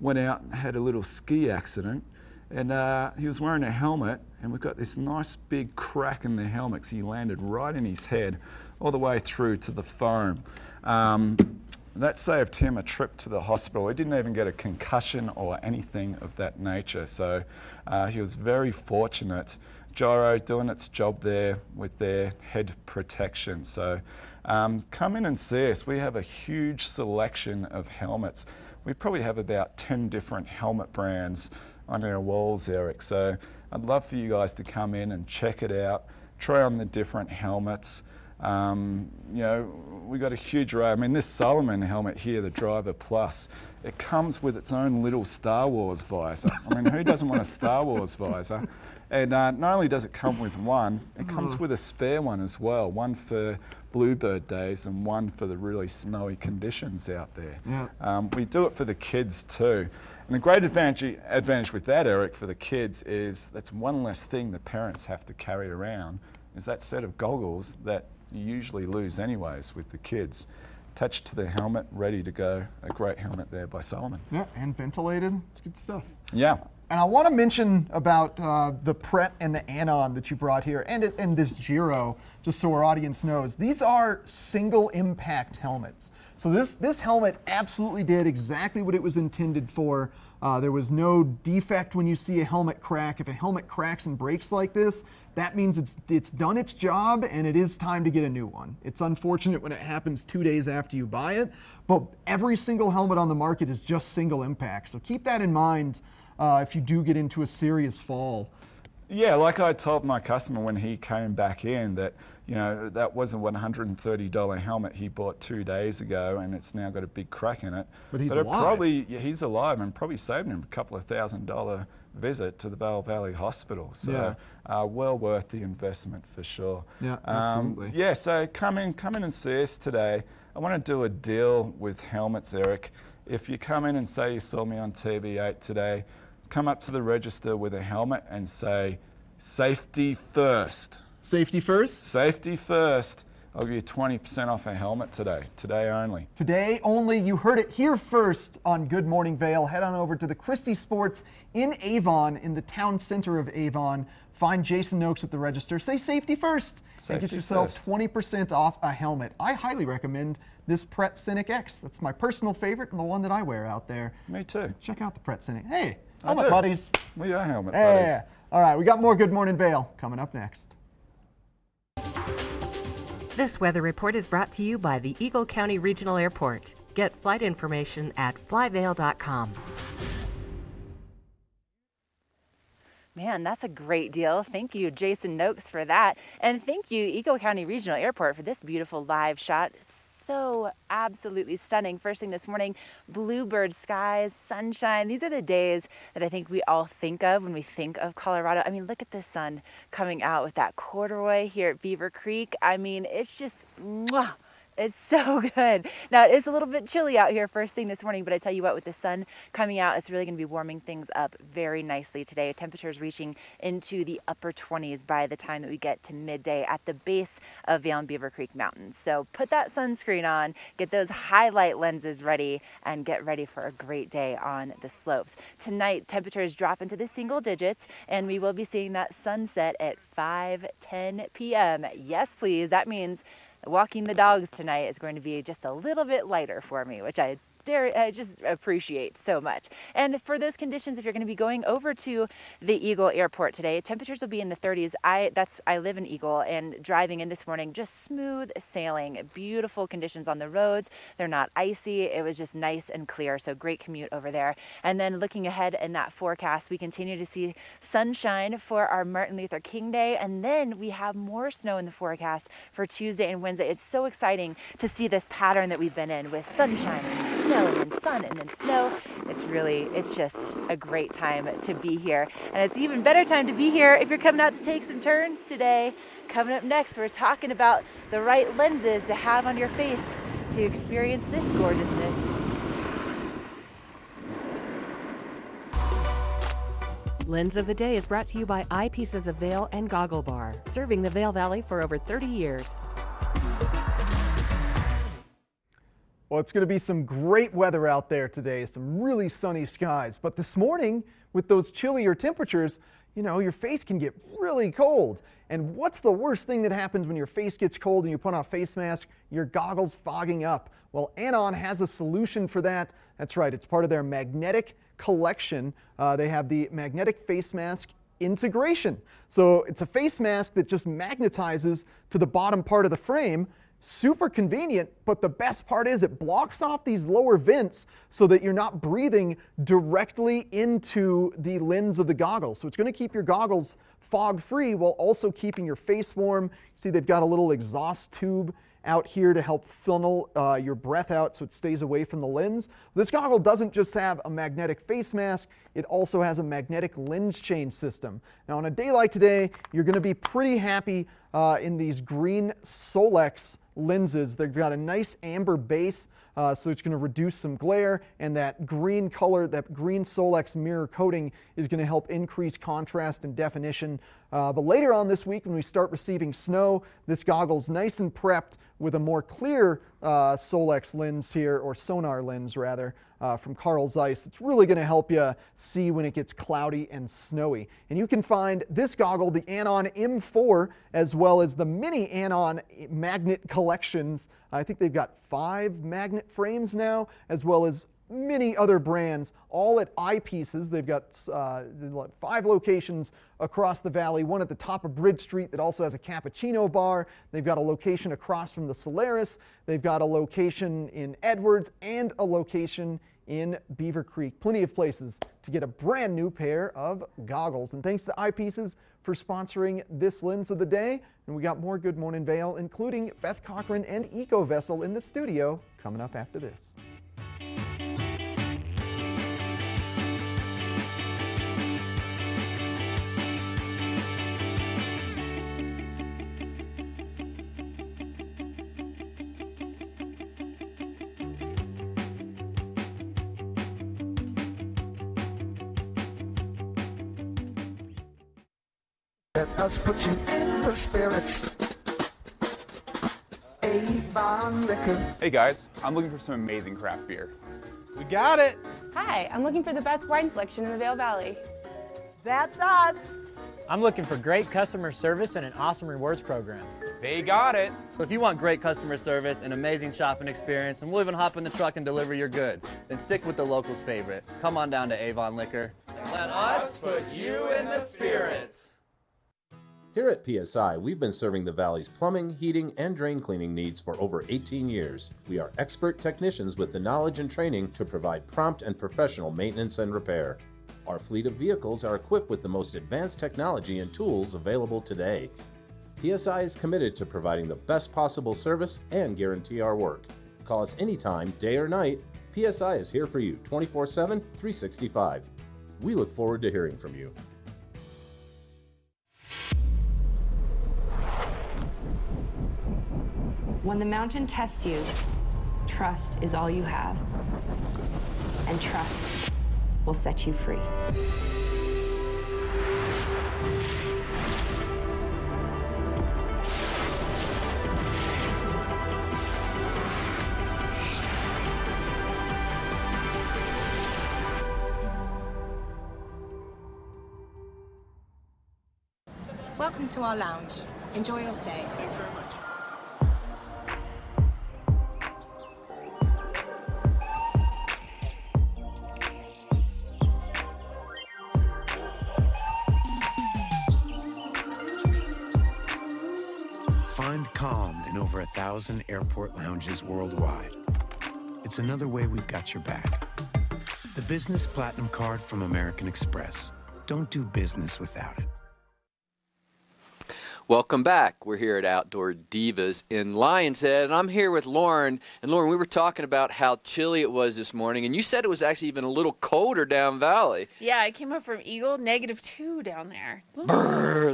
[SPEAKER 22] Went out and had a little ski accident. And he was wearing a helmet, and we've got this nice big crack in the helmet. So he landed right in his head, all the way through to the foam. that saved him a trip to the hospital. He didn't even get a concussion or anything of that nature. So he was very fortunate. Gyro doing its job there with their head protection. So come in and see us. We have a huge selection of helmets. We probably have about 10 different helmet brands on our walls, Eric. So I'd love for you guys to come in and check it out, try on the different helmets. You know, we got a huge array. I mean, this Solomon helmet here, the Driver Plus, it comes with its own little Star Wars visor. I mean, who doesn't want a Star Wars visor? And not only does it come with one, it comes with a spare one as well, one for bluebird days and one for the really snowy conditions out there.
[SPEAKER 2] Yeah.
[SPEAKER 22] We do it for the kids too. And the great advantage with that, Eric, for the kids is that's one less thing the parents have to carry around, is that set of goggles that you usually lose anyways with the kids. Attached to the helmet, ready to go. A great helmet there by Solomon.
[SPEAKER 2] Yeah, and ventilated. It's good stuff.
[SPEAKER 22] Yeah.
[SPEAKER 2] And I want to mention about the Pret and the Anon that you brought here, and this Giro, just so our audience knows. These are single impact helmets. So this helmet absolutely did exactly what it was intended for. There was no defect when you see a helmet crack. If a helmet cracks and breaks like this, that means it's done its job and it is time to get a new one. It's unfortunate when it happens 2 days after you buy it, but every single helmet on the market is just single impact. So keep that in mind if you do get into a serious fall.
[SPEAKER 22] Yeah, like I told my customer when he came back in that, you know, that was a $130 helmet he bought 2 days ago and it's now got a big crack in it.
[SPEAKER 2] But he's
[SPEAKER 22] alive.
[SPEAKER 2] alive.
[SPEAKER 22] He's alive and probably saved him a couple of $1,000 visit to the Bell Valley Hospital. So well worth the investment for sure.
[SPEAKER 2] Yeah, absolutely.
[SPEAKER 22] Yeah, so come in and see us today. I want to do a deal with helmets, Eric. If you come in and say you saw me on TV8 today, come up to the register with a helmet and say, safety first.
[SPEAKER 2] Safety first?
[SPEAKER 22] Safety first. I'll give you 20% off a helmet today only.
[SPEAKER 2] Today only. You heard it here first on Good Morning Vale. Head on over to the Christie Sports in Avon, in the town center of Avon. Find Jason Noakes at the register. Say safety first and get yourself 20% off a helmet. I highly recommend this Pret Scenic X. That's my personal favorite and the one that I wear out there.
[SPEAKER 22] Me too.
[SPEAKER 2] Check out the Pret Scenic. Hey, helmet buddies.
[SPEAKER 22] We are helmet
[SPEAKER 2] Yeah.
[SPEAKER 22] buddies.
[SPEAKER 2] All right, we got more Good Morning Vale coming up next.
[SPEAKER 12] This weather report is brought to you by the Eagle County Regional Airport. Get flight information at flyvale.com.
[SPEAKER 3] Man, that's a great deal. Thank you, Jason Noakes, for that. And thank you, Eagle County Regional Airport, for this beautiful live shot. So absolutely stunning. First thing this morning, bluebird skies, sunshine. These are the days that I think we all think of when we think of Colorado. I mean, look at the sun coming out with that corduroy here at Beaver Creek. I mean, it's just, mwah. It's so good. Now, it is a little bit chilly out here first thing this morning, but I tell you what, with the sun coming out, it's really going to be warming things up very nicely today. Temperatures reaching into the upper 20s by the time that we get to midday at the base of Vail and Beaver Creek Mountains. So put that sunscreen on, get those highlight lenses ready, and get ready for a great day on the slopes. Tonight, temperatures drop into the single digits, and we will be seeing that sunset at 5:10 p.m. Yes, please. That means walking the dogs tonight is going to be just a little bit lighter for me, which I just appreciate so much. And for those conditions, if you're going to be going over to the Eagle Airport today, temperatures will be in the 30s. I live in Eagle, and driving in this morning, just smooth sailing, beautiful conditions on the roads. They're not icy. It was just nice and clear, so great commute over there. And then looking ahead in that forecast, we continue to see sunshine for our Martin Luther King Day, and then we have more snow in the forecast for Tuesday and Wednesday. It's so exciting to see this pattern that we've been in with sunshine and snow and then sun and then snow. It's just a great time to be here. And it's even better time to be here if you're coming out to take some turns today. Coming up next, we're talking about the right lenses to have on your face to experience this gorgeousness.
[SPEAKER 12] Lens of the Day is brought to you by Eyepieces of Vail and Goggle Bar, serving the Vail Valley for over 30 years.
[SPEAKER 2] Well, it's going to be some great weather out there today, some really sunny skies. But this morning, with those chillier temperatures, you know, your face can get really cold. And what's the worst thing that happens when your face gets cold and you put on a face mask? Your goggles fogging up. Well, Anon has a solution for that. That's right, it's part of their magnetic collection. They have the magnetic face mask integration. So it's a face mask that just magnetizes to the bottom part of the frame. Super convenient, but the best part is it blocks off these lower vents so that you're not breathing directly into the lens of the goggles. So it's going to keep your goggles fog free while also keeping your face warm. See, they've got a little exhaust tube out here to help funnel your breath out so it stays away from the lens. This goggle doesn't just have a magnetic face mask, it also has a magnetic lens change system. Now on a day like today, you're going to be pretty happy in these green Solex lenses. They've got a nice amber base, so it's going to reduce some glare, and that green color, that green Solex mirror coating is going to help increase contrast and definition. But later on this week, when we start receiving snow, this goggle's nice and prepped with a more clear Solex lens here, or sonar lens rather, from Carl Zeiss. It's really going to help you see when it gets cloudy and snowy. And you can find this goggle, the Anon M4, as well as the mini Anon magnet collections. I think they've got 5 magnet frames now, as well as many other brands, all at Eyepieces. They've got 5 locations across the valley, one at the top of Bridge Street that also has a cappuccino bar. They've got a location across from the Solaris. They've got a location in Edwards and a location in Beaver Creek. Plenty of places to get a brand new pair of goggles. And thanks to Eyepieces for sponsoring this lens of the day. And we got more Good Morning Vail, including Beth Cochran and Eco Vessel in the studio, coming up after this.
[SPEAKER 4] Let us put you in the spirits. Avon Liquor.
[SPEAKER 14] Hey guys, I'm looking for some amazing craft beer.
[SPEAKER 5] We got it.
[SPEAKER 15] Hi, I'm looking for the best wine selection in the Vail Valley.
[SPEAKER 24] That's us.
[SPEAKER 21] I'm looking for great customer service and an awesome rewards program.
[SPEAKER 14] They got it.
[SPEAKER 26] So if you want great customer service, an amazing shopping experience, and we'll even hop in the truck and deliver your goods, then stick with the locals' favorite. Come on down to Avon Liquor.
[SPEAKER 18] Let us put you in the spirits.
[SPEAKER 19] Here at PSI, we've been serving the Valley's plumbing, heating, and drain cleaning needs for over 18 years. We are expert technicians with the knowledge and training to provide prompt and professional maintenance and repair. Our fleet of vehicles are equipped with the most advanced technology and tools available today. PSI is committed to providing the best possible service and guarantee our work. Call us anytime, day or night. PSI is here for you 24/7, 365. We look forward to hearing from you.
[SPEAKER 24] When the mountain tests you, trust is all you have. And trust will set you free. Welcome to our lounge. Enjoy your stay.
[SPEAKER 5] Thanks very much.
[SPEAKER 16] Find calm in over 1,000 airport lounges worldwide. It's another way we've got your back. The Business Platinum Card from American Express. Don't do business without it.
[SPEAKER 13] Welcome back. We're here at Outdoor Divas in Lion's Head, and I'm here with Lauren. And Lauren, we were talking about how chilly it was this morning, and you said it was actually even a little colder down valley.
[SPEAKER 20] Yeah, I came up from Eagle, -2 down there.
[SPEAKER 13] Brr,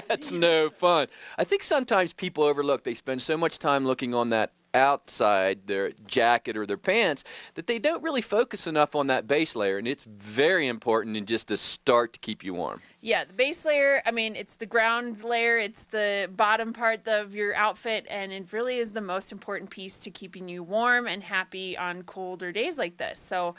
[SPEAKER 13] that's no fun. I think sometimes people overlook, they spend so much time looking on that outside their jacket or their pants that they don't really focus enough on that base layer, and it's very important and just a start to keep you warm.
[SPEAKER 20] Yeah, the base layer, I mean, it's the ground layer, it's the bottom part of your outfit, and it really is the most important piece to keeping you warm and happy on colder days like this. So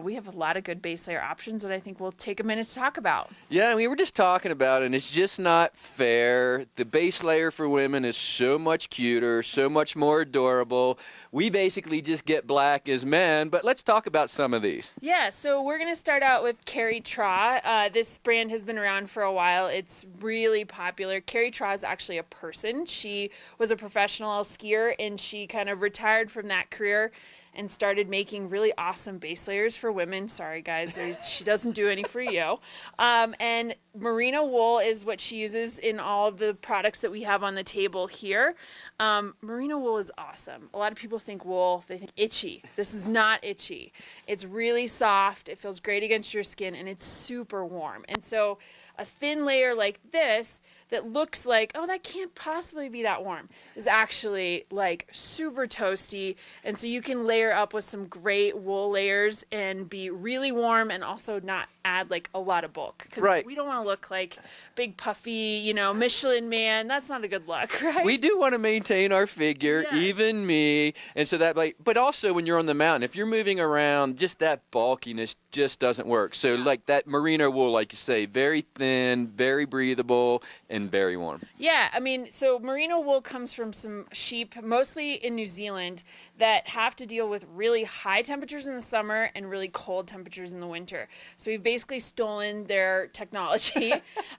[SPEAKER 20] we have a lot of good base layer options that I think we'll take a minute to talk about.
[SPEAKER 13] Yeah, we were just talking about it, and it's just not fair. The base layer for women is so much cuter, so much more adorable. We basically just get black as men, but let's talk about some of these.
[SPEAKER 20] Yeah, so we're going to start out with Carrie Traw. This brand has been around for a while. It's really popular. Carrie Traw is actually a person. She was a professional skier, and she kind of retired from that career and started making really awesome base layers for women. Sorry, guys, she doesn't do any for you. And merino wool is what she uses in all of the products that we have on the table here. Merino wool is awesome. A lot of people think wool, they think itchy. This is not itchy. It's really soft. It feels great against your skin, and it's super warm. And so a thin layer like this that looks like, oh, that can't possibly be that warm, is actually like super toasty. And so you can layer up with some great wool layers and be really warm and also not add like a lot of bulk. Because we don't want to look like big puffy, Michelin man. That's not a good look, right?
[SPEAKER 13] We do want to maintain our figure, even me. And so that, but also when you're on the mountain, if you're moving around, just that bulkiness just doesn't work. So like that merino wool, like you say, very thin, very breathable, and very warm.
[SPEAKER 20] Yeah, I mean, so merino wool comes from some sheep, mostly in New Zealand, that have to deal with really high temperatures in the summer and really cold temperatures in the winter. So we've basically stolen their technology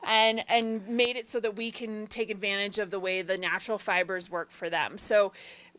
[SPEAKER 20] and made it so that we can take advantage of the way the natural fibers work for them. So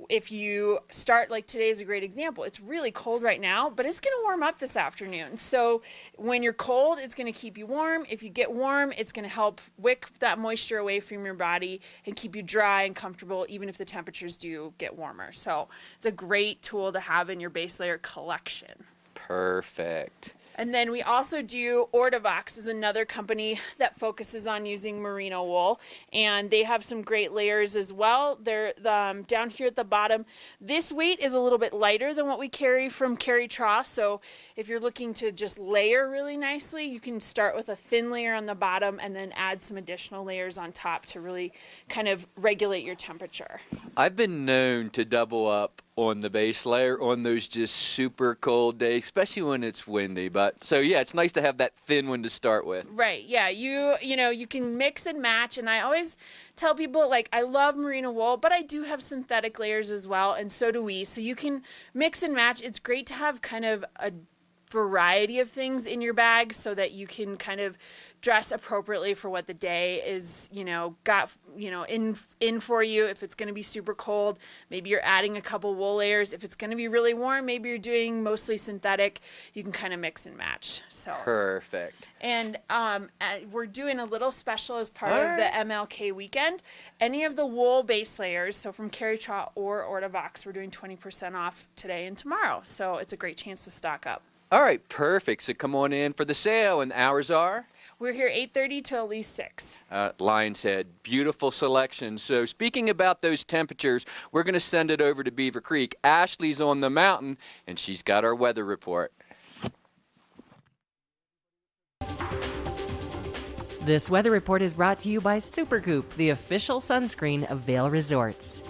[SPEAKER 20] if you start, like today is a great example, it's really cold right now, but it's going to warm up this afternoon. So when you're cold, it's going to keep you warm. If you get warm, it's going to help wick that moisture away from your body and keep you dry and comfortable, even if the temperatures do get warmer. So it's a great tool to have in your base layer collection.
[SPEAKER 13] Perfect.
[SPEAKER 20] And then we also do Ortavox is another company that focuses on using merino wool, and they have some great layers as well. They're down here at the bottom. This weight is a little bit lighter than what we carry from Carrie Traw, so if you're looking to just layer really nicely, you can start with a thin layer on the bottom and then add some additional layers on top to really kind of regulate your temperature.
[SPEAKER 13] I've been known to double up on the base layer on those just super cold days, especially when it's windy. But so yeah, it's nice to have that thin one to start with.
[SPEAKER 20] Right. Yeah. You can mix and match, and I always tell people, like, I love merino wool, but I do have synthetic layers as well, and so do we. So you can mix and match. It's great to have kind of a variety of things in your bag so that you can kind of dress appropriately for what the day is, in for you. If it's going to be super cold, maybe you're adding a couple wool layers. If it's going to be really warm, maybe you're doing mostly synthetic. You can kind of mix and match. So
[SPEAKER 13] perfect.
[SPEAKER 20] And we're doing a little special as part of the MLK weekend. Any of the wool base layers, so from Carrie Traw or Ortavox, we're doing 20% off today and tomorrow. So it's a great chance to stock up.
[SPEAKER 13] All right, perfect. So come on in for the sale, and hours are?
[SPEAKER 20] We're here 8:30 till at least 6.
[SPEAKER 13] Lion's Head, beautiful selection. So speaking about those temperatures, we're going to send it over to Beaver Creek. Ashley's on the mountain, and she's got our weather report.
[SPEAKER 12] This weather report is brought to you by Supergoop, the official sunscreen of Vail Resorts.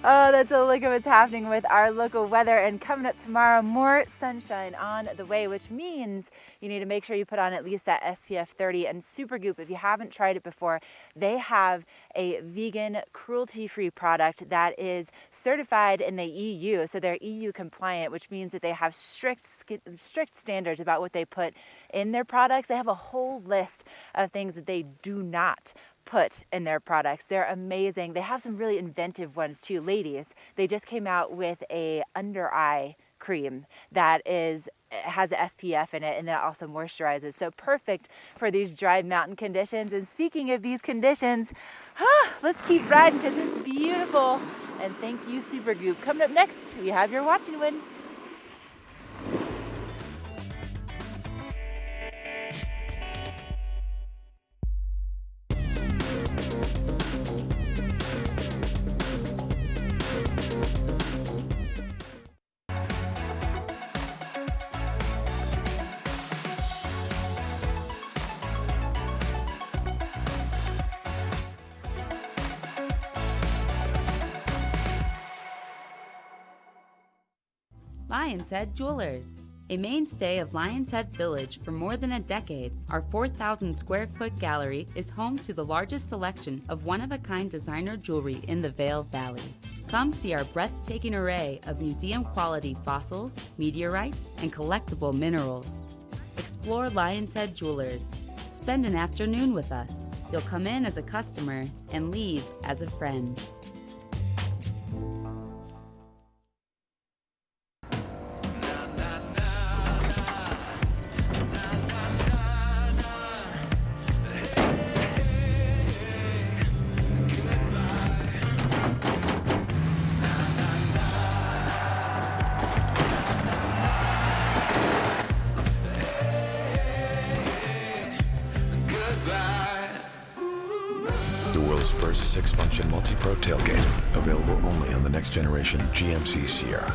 [SPEAKER 3] Oh, that's a look at what's happening with our local weather. And coming up tomorrow, more sunshine on the way, which means you need to make sure you put on at least that SPF 30. And Supergoop, if you haven't tried it before, they have a vegan, cruelty-free product that is certified in the EU. So they're EU compliant, which means that they have strict standards about what they put in their products. They have a whole list of things that they do not put in their products. They're amazing. They have some really inventive ones too. Ladies, they just came out with a under eye cream that has SPF in it, and then it also moisturizes. So perfect for these dry mountain conditions. And speaking of these conditions, let's keep riding because it's beautiful. And thank you, Supergoop. Coming up next, we have your Watch and Win.
[SPEAKER 1] Lion's Head Jewelers. A mainstay of Lion's Head Village for more than a decade, our 4,000 square foot gallery is home to the largest selection of one-of-a-kind designer jewelry in the Vail Valley. Come see our breathtaking array of museum-quality fossils, meteorites, and collectible minerals. Explore Lion's Head Jewelers. Spend an afternoon with us. You'll come in as a customer and leave as a friend.
[SPEAKER 6] The world's first 6-function multi-pro tailgate, available only on the next generation GMC Sierra.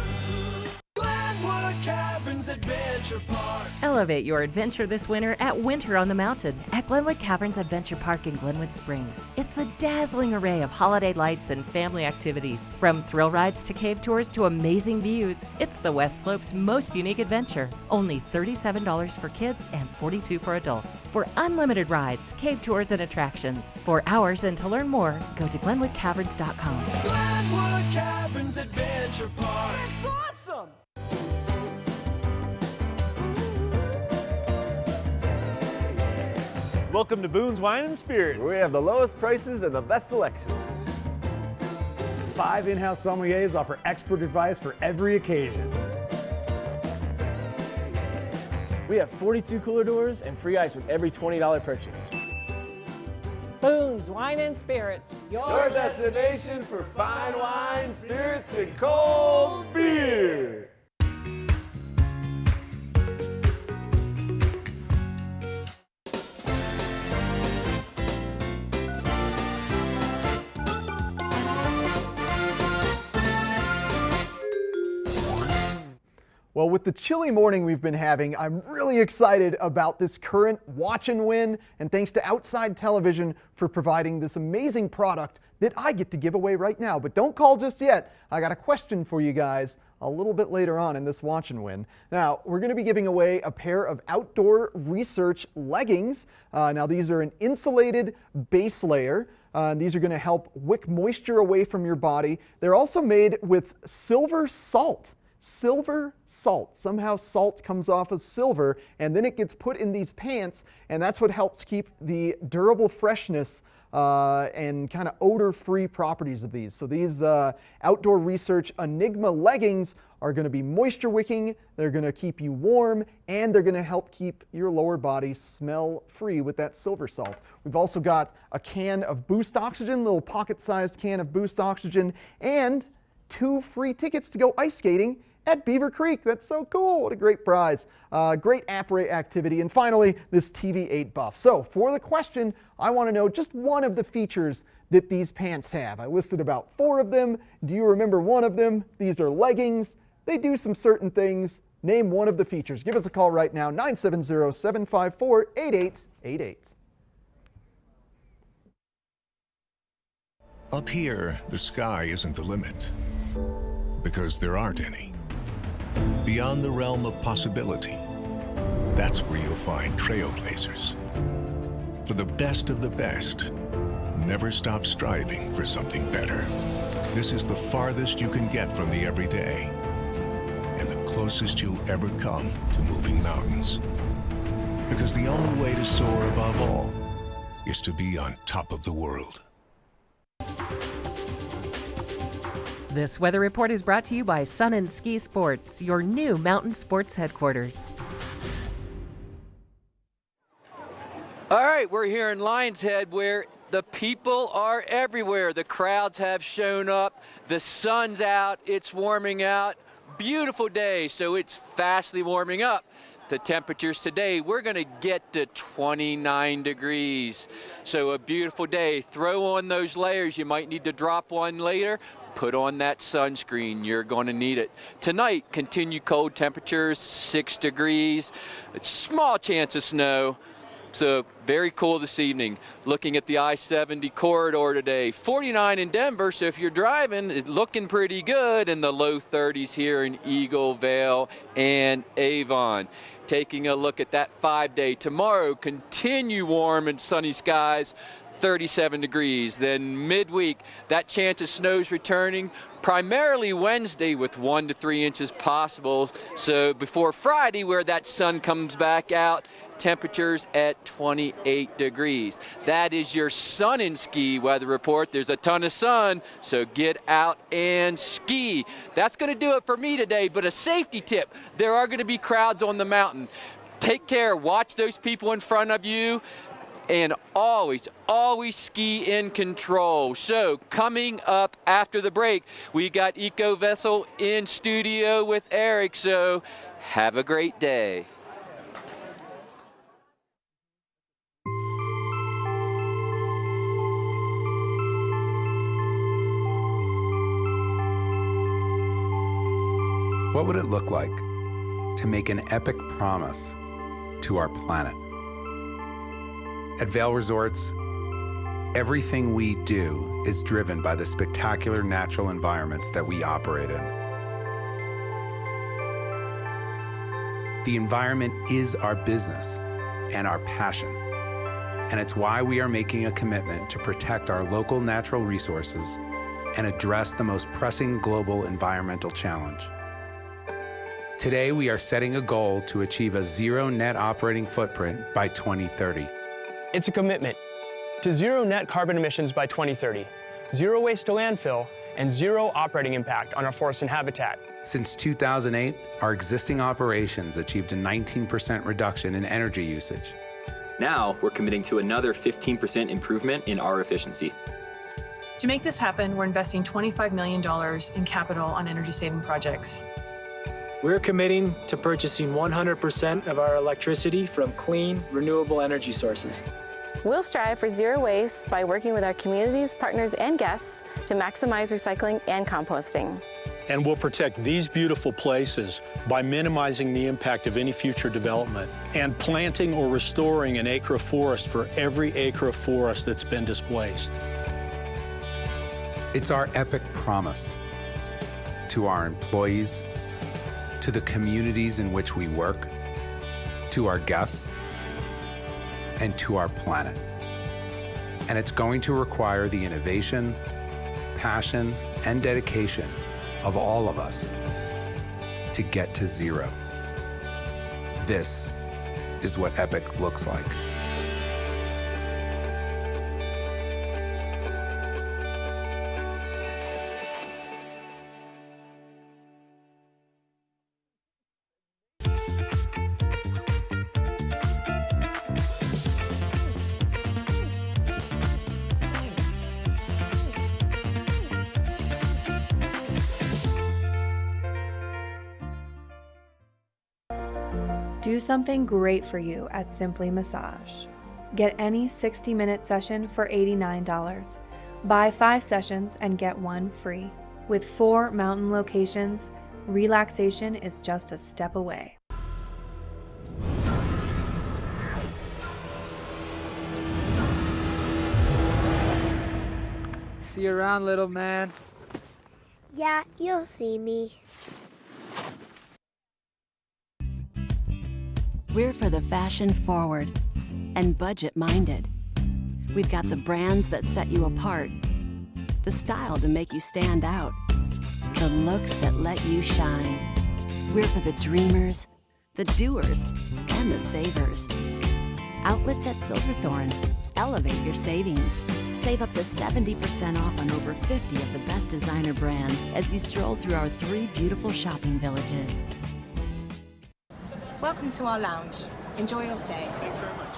[SPEAKER 12] Elevate your adventure this winter at Winter on the Mountain at Glenwood Caverns Adventure Park in Glenwood Springs. It's a dazzling array of holiday lights and family activities. From thrill rides to cave tours to amazing views, it's the West Slope's most unique adventure. Only $37 for kids and $42 for adults. For unlimited rides, cave tours, and attractions. For hours and to learn more, go to GlenwoodCaverns.com.
[SPEAKER 18] Glenwood Caverns Adventure Park. It's awesome!
[SPEAKER 7] Welcome to Boone's Wine and Spirits, where we have the lowest prices and the best selection. 5 in-house sommeliers offer expert advice for every occasion. We have 42 cooler doors and free ice with every $20 purchase.
[SPEAKER 17] Boone's Wine and Spirits,
[SPEAKER 7] Your destination for fine wine, spirits, and cold beer.
[SPEAKER 2] Well, with the chilly morning we've been having, I'm really excited about this current Watch and Win, and thanks to Outside Television for providing this amazing product that I get to give away right now. But don't call just yet. I got a question for you guys a little bit later on in this Watch and Win. Now, we're going to be giving away a pair of Outdoor Research leggings. Now, these are an insulated base layer. These are going to help wick moisture away from your body. They're also made with silver salt. Silver salt. Somehow salt comes off of silver, and then it gets put in these pants, and that's what helps keep the durable freshness and kind of odor-free properties of these. So these Outdoor Research Enigma leggings are going to be moisture wicking, they're going to keep you warm, and they're going to help keep your lower body smell-free with that silver salt. We've also got a can of Boost Oxygen, little pocket-sized can of Boost Oxygen, and 2 free tickets to go ice skating at Beaver Creek. That's so cool. What a great prize. Great après activity. And finally, this TV8 buff. So for the question, I want to know just one of the features that these pants have. I listed about 4 of them. Do you remember one of them? These are leggings. They do some certain things. Name one of the features. Give us a call right now, 970-754-8888.
[SPEAKER 6] Up here, the sky isn't the limit, because there aren't any. Beyond the realm of possibility, that's where you'll find trailblazers. For the best of the best, never stop striving for something better. This is the farthest you can get from the everyday, and the closest you'll ever come to moving mountains. Because the only way to soar above all is to be on top of the world.
[SPEAKER 12] This weather report is brought to you by Sun and Ski Sports, your new mountain sports headquarters.
[SPEAKER 13] All right, we're here in Lions Head where the people are everywhere. The crowds have shown up. The sun's out. It's warming out. Beautiful day, so it's fastly warming up. The temperatures today, we're going to get to 29 degrees. So a beautiful day. Throw on those layers. You might need to drop one later. Put on that sunscreen. You're going to need it. Tonight, continued cold temperatures, 6 degrees. A small chance of snow. So very cool this evening. Looking at the I-70 corridor today, 49 in Denver. So if you're driving, it's looking pretty good in the low 30s here in Eagle, Vale, and Avon. Taking a look at that 5-day. Tomorrow, continue warm and sunny skies, 37 degrees. Then midweek, that chance of snow's returning. Primarily Wednesday with 1 to 3 inches possible. So before Friday, where that sun comes back out, temperatures at 28 degrees. That is your sun and ski weather report. There's a ton of sun, so get out and ski. That's going to do it for me today, but a safety tip. There are going to be crowds on the mountain. Take care. Watch those people in front of you. And always ski in control. So coming up after the break, we got Eco Vessel in studio with Eric. So have a great day.
[SPEAKER 8] What would it look like to make an epic promise to our planet? At Vail Resorts, everything we do is driven by the spectacular natural environments that we operate in. The environment is our business and our passion, and it's why we are making a commitment to protect our local natural resources and address the most pressing global environmental challenge. Today, we are setting a goal to achieve a zero net operating footprint by 2030.
[SPEAKER 9] It's a commitment to zero net carbon emissions by 2030, zero waste to landfill, and zero operating impact on our forests and habitat.
[SPEAKER 8] Since 2008, our existing operations achieved a 19% reduction in energy usage.
[SPEAKER 10] Now, we're committing to another 15% improvement in our efficiency.
[SPEAKER 17] To make this happen, we're investing $25 million in capital on energy-saving projects.
[SPEAKER 23] We're committing to purchasing 100% of our electricity from clean, renewable energy sources.
[SPEAKER 15] We'll strive for zero waste by working with our communities, partners, and guests to maximize recycling and composting.
[SPEAKER 25] And we'll protect these beautiful places by minimizing the impact of any future development and planting or restoring an acre of forest for every acre of forest that's been displaced.
[SPEAKER 8] It's our epic promise to our employees, to the communities in which we work, to our guests, and to our planet. And it's going to require the innovation, passion, and dedication of all of us to get to zero. This is what epic looks like.
[SPEAKER 27] Do something great for you at Simply Massage. Get any 60-minute session for $89. Buy 5 sessions and get 1 free. With 4 mountain locations, relaxation is just a step away.
[SPEAKER 4] see you around, little man.
[SPEAKER 11] Yeah, you'll see me.
[SPEAKER 14] We're for the fashion forward and budget minded. We've got the brands that set you apart, the style to make you stand out, the looks that let you shine. We're for the dreamers, the doers, and the savers. Outlets at Silverthorne. Elevate your savings. Save up to 70% off on over 50 of the best designer brands as you stroll through our 3 beautiful shopping villages.
[SPEAKER 19] Welcome to our lounge. Enjoy your stay.
[SPEAKER 25] Thanks very much.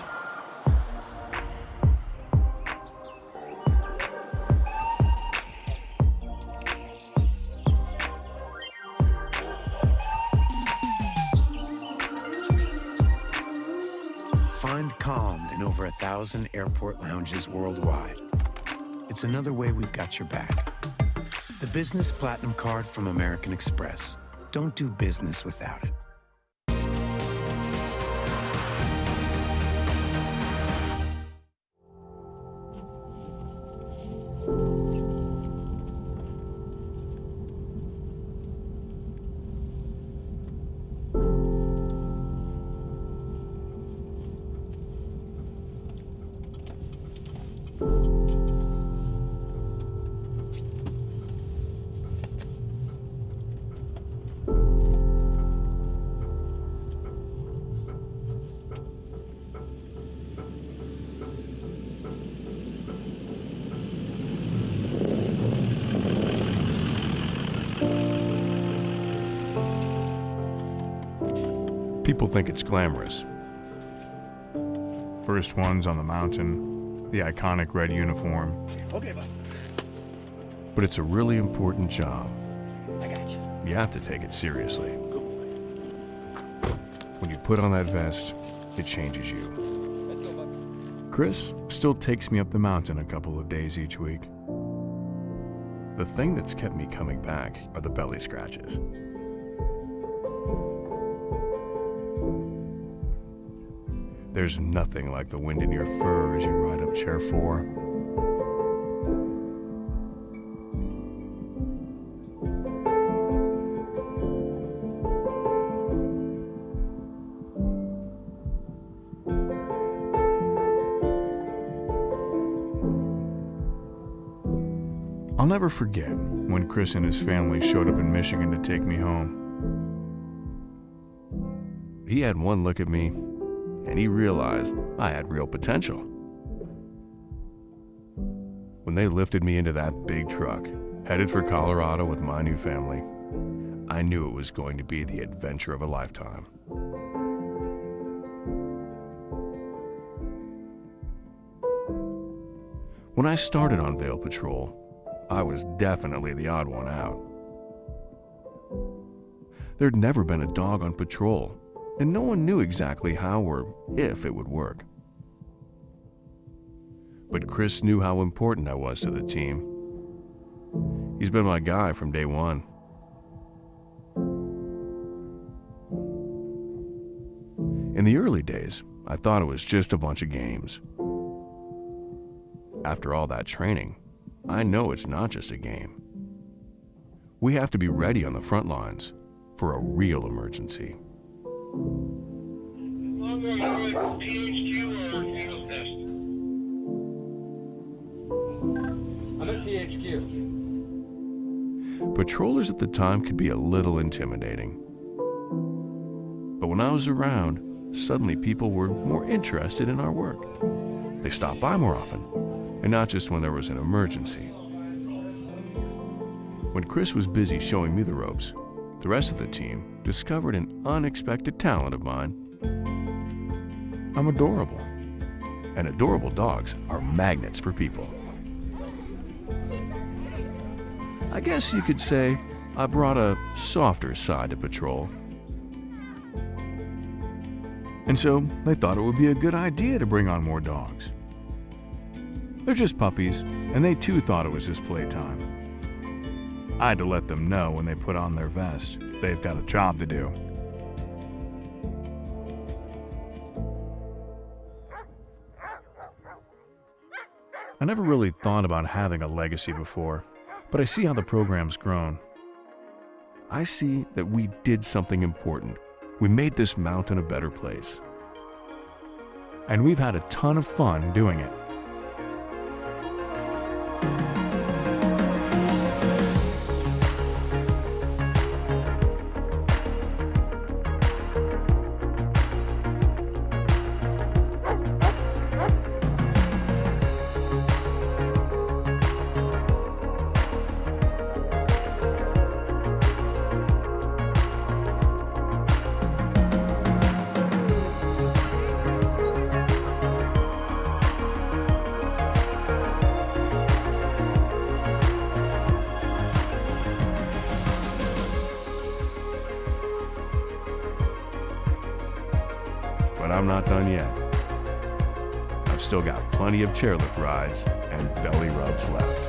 [SPEAKER 16] Find calm in over 1,000 airport lounges worldwide. It's another way we've got your back. The Business Platinum Card from American Express. Don't do business without it.
[SPEAKER 21] People think it's glamorous. First ones on the mountain, the iconic red uniform.
[SPEAKER 9] Okay, bud.
[SPEAKER 21] But it's a really important job.
[SPEAKER 9] I got you.
[SPEAKER 21] You have to take it seriously. When you put on that vest, it changes you.
[SPEAKER 9] Let's go, bud.
[SPEAKER 21] Chris still takes me up the mountain a couple of days each week. The thing that's kept me coming back are the belly scratches. There's nothing like the wind in your fur as you ride up Chair 4. I'll never forget when Chris and his family showed up in Michigan to take me home. He had one look at me, and he realized I had real potential. When they lifted me into that big truck, headed for Colorado with my new family, I knew it was going to be the adventure of a lifetime. When I started on Vail Patrol, I was definitely the odd one out. There'd never been a dog on patrol, and no one knew exactly how or if it would work. But Chris knew how important I was to the team. He's been my guy from day one. In the early days, I thought it was just a bunch of games. After all that training, I know it's not just a game. We have to be ready on the front lines for a real emergency.
[SPEAKER 18] I'm at PHQ.
[SPEAKER 21] Patrollers at the time could be a little intimidating. But when I was around, suddenly people were more interested in our work. They stopped by more often, and not just when there was an emergency. When Chris was busy showing me the ropes, the rest of the team discovered an unexpected talent of mine. I'm adorable, and adorable dogs are magnets for people. I guess you could say I brought a softer side to patrol. And so they thought it would be a good idea to bring on more dogs. They're just puppies, and they too thought it was just playtime. I had to let them know when they put on their vest, they've got a job to do. I never really thought about having a legacy before, but I see how the program's grown. I see that we did something important. We made this mountain a better place. And we've had a ton of fun doing it. But I'm not done yet. I've still got plenty of chairlift rides and belly rubs left.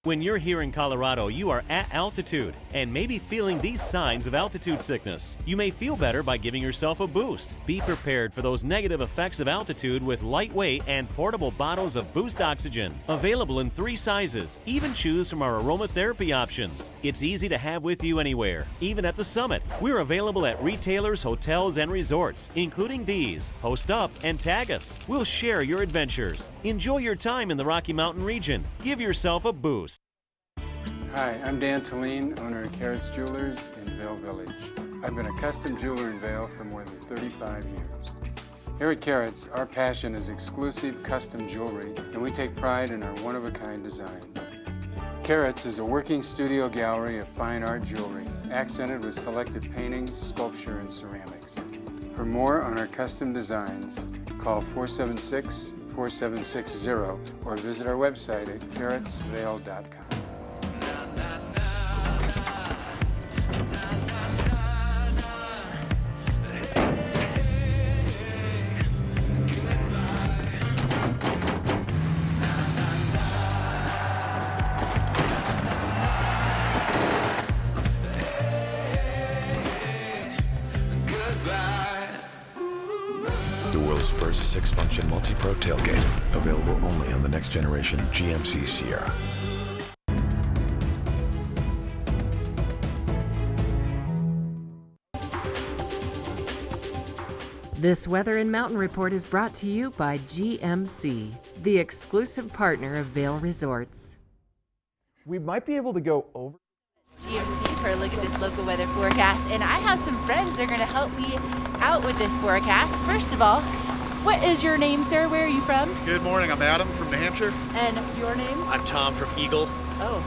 [SPEAKER 3] When you're here in Colorado, you are at altitude and maybe feeling these signs of altitude sickness. You may feel better by giving yourself a boost. Be prepared for those negative effects of altitude with lightweight and portable bottles of Boost Oxygen. Available in 3 sizes. Even choose from our aromatherapy options. It's easy to have with you anywhere, even at the summit. We're available at retailers, hotels, and resorts, including these. Post up and tag us. We'll share your adventures. Enjoy your time in the Rocky Mountain region. Give yourself a boost.
[SPEAKER 8] Hi, I'm Dan Talene, owner of Carrots Jewelers in Vail Village. I've been a custom jeweler in Vail for more than 35 years. Here at Carrots, our passion is exclusive custom jewelry, and we take pride in our one-of-a-kind designs. Carrots is a working studio gallery of fine art jewelry, accented with selected paintings, sculpture, and ceramics. For more on our custom designs, call 476-4760 or visit our website at carrotsvail.com.
[SPEAKER 4] The world's first 6-function multi-pro tailgate, available only on the next generation GMC Sierra.
[SPEAKER 12] This Weather and Mountain Report is brought to you by GMC, the exclusive partner of Vail Resorts.
[SPEAKER 2] We might be able to go over
[SPEAKER 5] GMC for a look at this local weather forecast, and I have some friends that are going to help me out with this forecast. First of all, what is your name, sir? Where are you from?
[SPEAKER 20] Good morning, I'm Adam from New Hampshire.
[SPEAKER 5] And your name?
[SPEAKER 20] I'm Tom from Eagle.
[SPEAKER 5] Oh,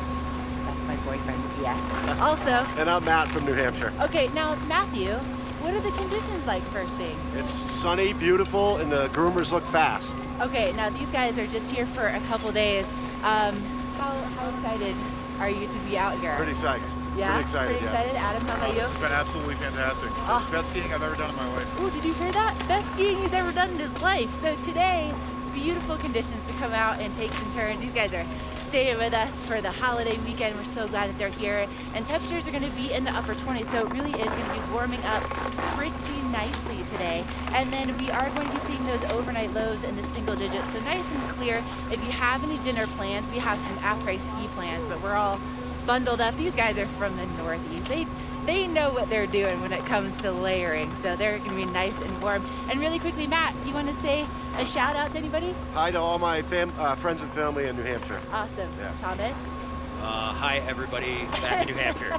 [SPEAKER 5] that's my boyfriend, yes. Also.
[SPEAKER 20] And I'm Matt from New Hampshire.
[SPEAKER 5] Okay, now Matthew, what are the conditions like first thing?
[SPEAKER 20] It's sunny, beautiful, and the groomers look fast.
[SPEAKER 5] Okay, now these guys are just here for a couple days. How excited are you to be out here?
[SPEAKER 20] Pretty psyched.
[SPEAKER 5] Yeah?
[SPEAKER 20] Pretty excited,
[SPEAKER 5] Pretty excited. Adam, how about you?
[SPEAKER 20] This has been absolutely fantastic.
[SPEAKER 5] Oh.
[SPEAKER 20] Best skiing I've ever done in my life.
[SPEAKER 5] Oh, did you hear that? Best skiing he's ever done in his life. So today, beautiful conditions to come out and take some turns. These guys are staying with us for the holiday weekend. We're so glad that they're here. And temperatures are going to be in the upper 20s, so it really is going to be warming up pretty nicely today. And then we are going to be seeing those overnight lows in the single digits, so nice and clear. If you have any dinner plans, we have some après ski plans, but we're all bundled up. These guys are from the Northeast. They know what they're doing when it comes to layering, so they're going to be nice and warm. And really quickly, Matt, do you want to say a shout out to anybody?
[SPEAKER 20] Hi to all my friends and family in New Hampshire.
[SPEAKER 5] Awesome.
[SPEAKER 20] Yeah.
[SPEAKER 5] Thomas?
[SPEAKER 20] Hi, everybody back in New Hampshire.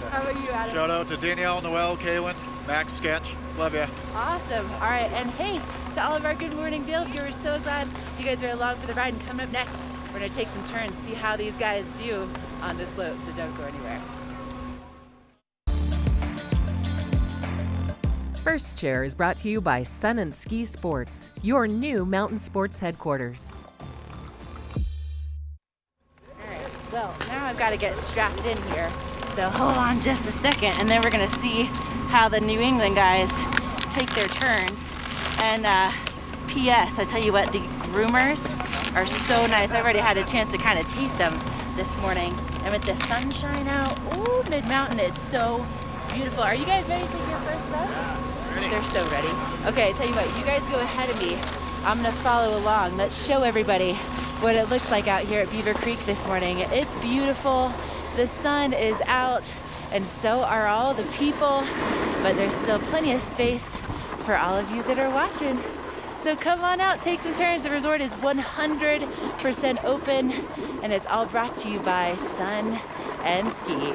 [SPEAKER 5] How about you, Adam?
[SPEAKER 20] Shout out to Danielle, Noel, Kaylin, Max, Sketch. Love ya.
[SPEAKER 5] Awesome. All right, and hey, to all of our Good Morning Vail viewers, so glad you guys are along for the ride. And coming up next, We're gonna take some turns, see how these guys do on this slope, so don't go anywhere.
[SPEAKER 12] First Chair is brought to you by Sun and Ski Sports, your new mountain sports headquarters.
[SPEAKER 5] Alright, well, now I've got to get strapped in here. So hold on just a second, and then we're gonna see how the New England guys take their turns. And P.S. I tell you what, the groomers are so nice. I've already had a chance to kind of taste them this morning. And with the sunshine out, ooh, mid-mountain is so beautiful. Are you guys ready to take your first run? Ready. They're so ready. Okay, I tell you what, you guys go ahead of me. I'm gonna follow along. Let's show everybody what it looks like out here at Beaver Creek this morning. It's beautiful. The sun is out, and so are all the people, but there's still plenty of space for all of you that are watching. So come on out, take some turns. The resort is 100% open, and it's all brought to you by Sun and Ski.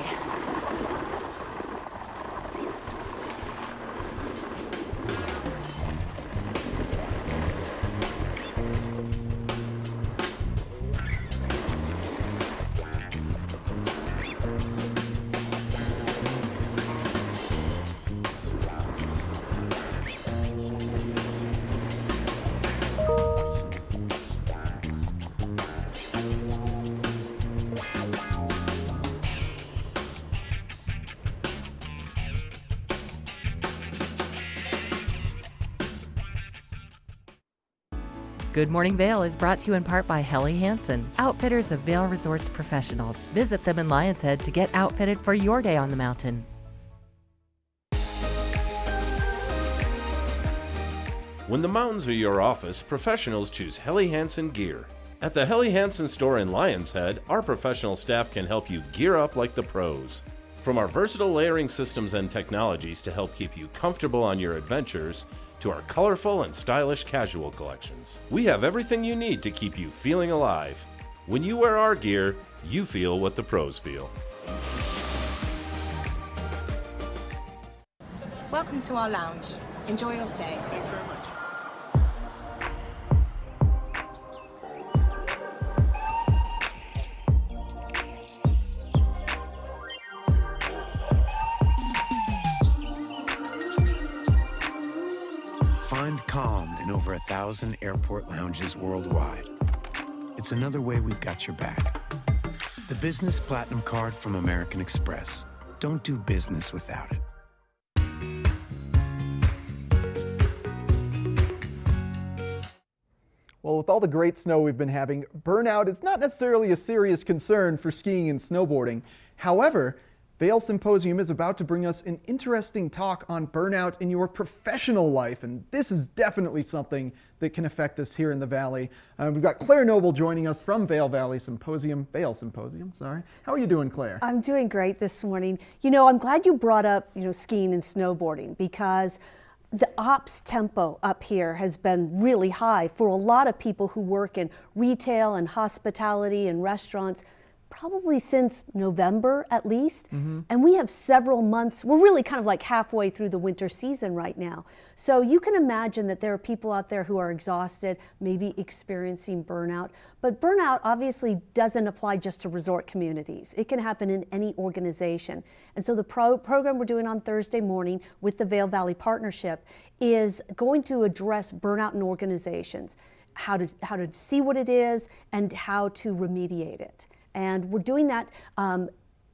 [SPEAKER 12] Good Morning Vail is brought to you in part by Helly Hansen, outfitters of Vail Resorts professionals. Visit them in Lion's Head to get outfitted for your day on the mountain.
[SPEAKER 1] When the mountains are your office, professionals choose Helly Hansen gear. At the Helly Hansen store in Lion's Head, our professional staff can help you gear up like the pros. From our versatile layering systems and technologies to help keep you comfortable on your adventures, to our colorful and stylish casual collections, we have everything you need to keep you feeling alive. When you wear our gear, you feel what the pros feel.
[SPEAKER 19] Welcome to our lounge. Enjoy your stay.
[SPEAKER 20] Thanks very much.
[SPEAKER 16] Find calm in over 1,000 airport lounges worldwide. It's another way we've got your back. The Business Platinum Card from American Express. Don't do business without it.
[SPEAKER 2] Well, with all the great snow we've been having, burnout is not necessarily a serious concern for skiing and snowboarding. However, Vail Symposium is about to bring us an interesting talk on burnout in your professional life, and this is definitely something that can affect us here in the Valley. We've got Claire Noble joining us from Vail Symposium. How are you doing, Claire?
[SPEAKER 6] I'm doing great this morning. You know, I'm glad you brought up, skiing and snowboarding, because the ops tempo up here has been really high for a lot of people who work in retail and hospitality and restaurants, probably since November at least. And we have several months. We're really kind of like halfway through the winter season right now. So you can imagine that there are people out there who are exhausted, maybe experiencing burnout. But burnout obviously doesn't apply just to resort communities. It can happen in any organization. And so the program we're doing on Thursday morning with the Vail Valley Partnership is going to address burnout in organizations, how to see what it is and how to remediate it. And we're doing that.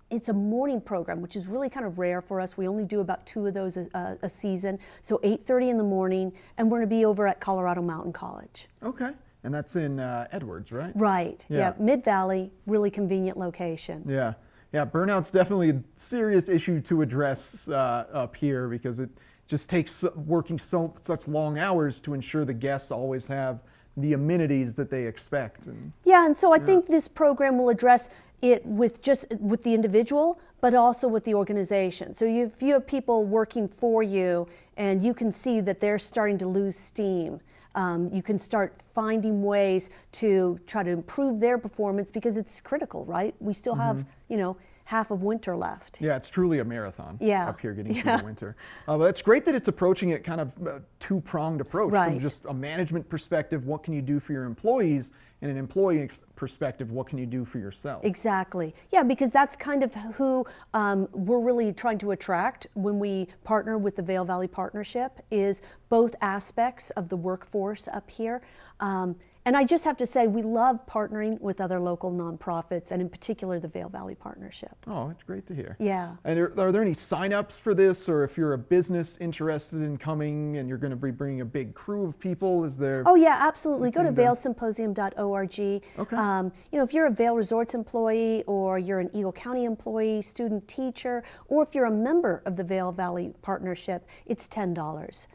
[SPEAKER 6] It's a morning program, which is really kind of rare for us. We only do about 2 of those a season. So 8:30 in the morning, and we're going to be over at Colorado Mountain College.
[SPEAKER 2] Okay. And that's in Edwards, right?
[SPEAKER 6] Right. Yeah. Mid-Valley, really convenient location.
[SPEAKER 2] Yeah. Yeah. Burnout's definitely a serious issue to address up here, because it just takes working such long hours to ensure the guests always have the amenities that they expect.
[SPEAKER 6] And so I think this program will address it with the individual, but also with the organization. So if you have people working for you and you can see that they're starting to lose steam, you can start finding ways to try to improve their performance, because it's critical, right? We still have, half of winter left.
[SPEAKER 2] Yeah, it's truly a marathon up here getting through the winter. But it's great that it's approaching it kind of a two-pronged approach, from just a management perspective, what can you do for your employees, and an employee perspective, what can you do for yourself?
[SPEAKER 6] Exactly. Yeah, because that's kind of who we're really trying to attract when we partner with the Vail Valley Partnership, is both aspects of the workforce up here. And I just have to say, we love partnering with other local nonprofits, and in particular, the Vail Valley Partnership.
[SPEAKER 2] Oh, it's great to hear.
[SPEAKER 6] Yeah.
[SPEAKER 2] And are there any sign-ups for this, or if you're a business interested in coming and you're going to be bringing a big crew of people, is there?
[SPEAKER 6] Oh yeah, absolutely. Go to vailsymposium.org.
[SPEAKER 2] Okay.
[SPEAKER 6] If you're a Vail Resorts employee, or you're an Eagle County employee, student, teacher, or if you're a member of the Vail Valley Partnership, it's $10.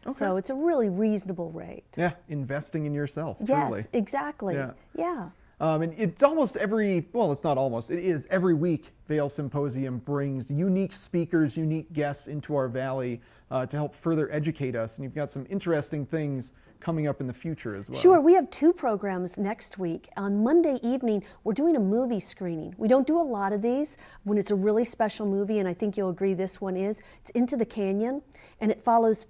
[SPEAKER 2] Okay.
[SPEAKER 6] So it's a really reasonable rate.
[SPEAKER 2] Yeah, investing in yourself.
[SPEAKER 6] Yes,
[SPEAKER 2] truly.
[SPEAKER 6] exactly. Yeah.
[SPEAKER 2] And it's almost it's not almost, it is every week Vail Symposium brings unique speakers, unique guests into our valley to help further educate us. And you've got some interesting things coming up in the future as well.
[SPEAKER 6] Sure, we have 2 programs next week. On Monday evening, we're doing a movie screening. We don't do a lot of these when it's a really special movie, and I think you'll agree this one is. It's Into the Canyon, and it follows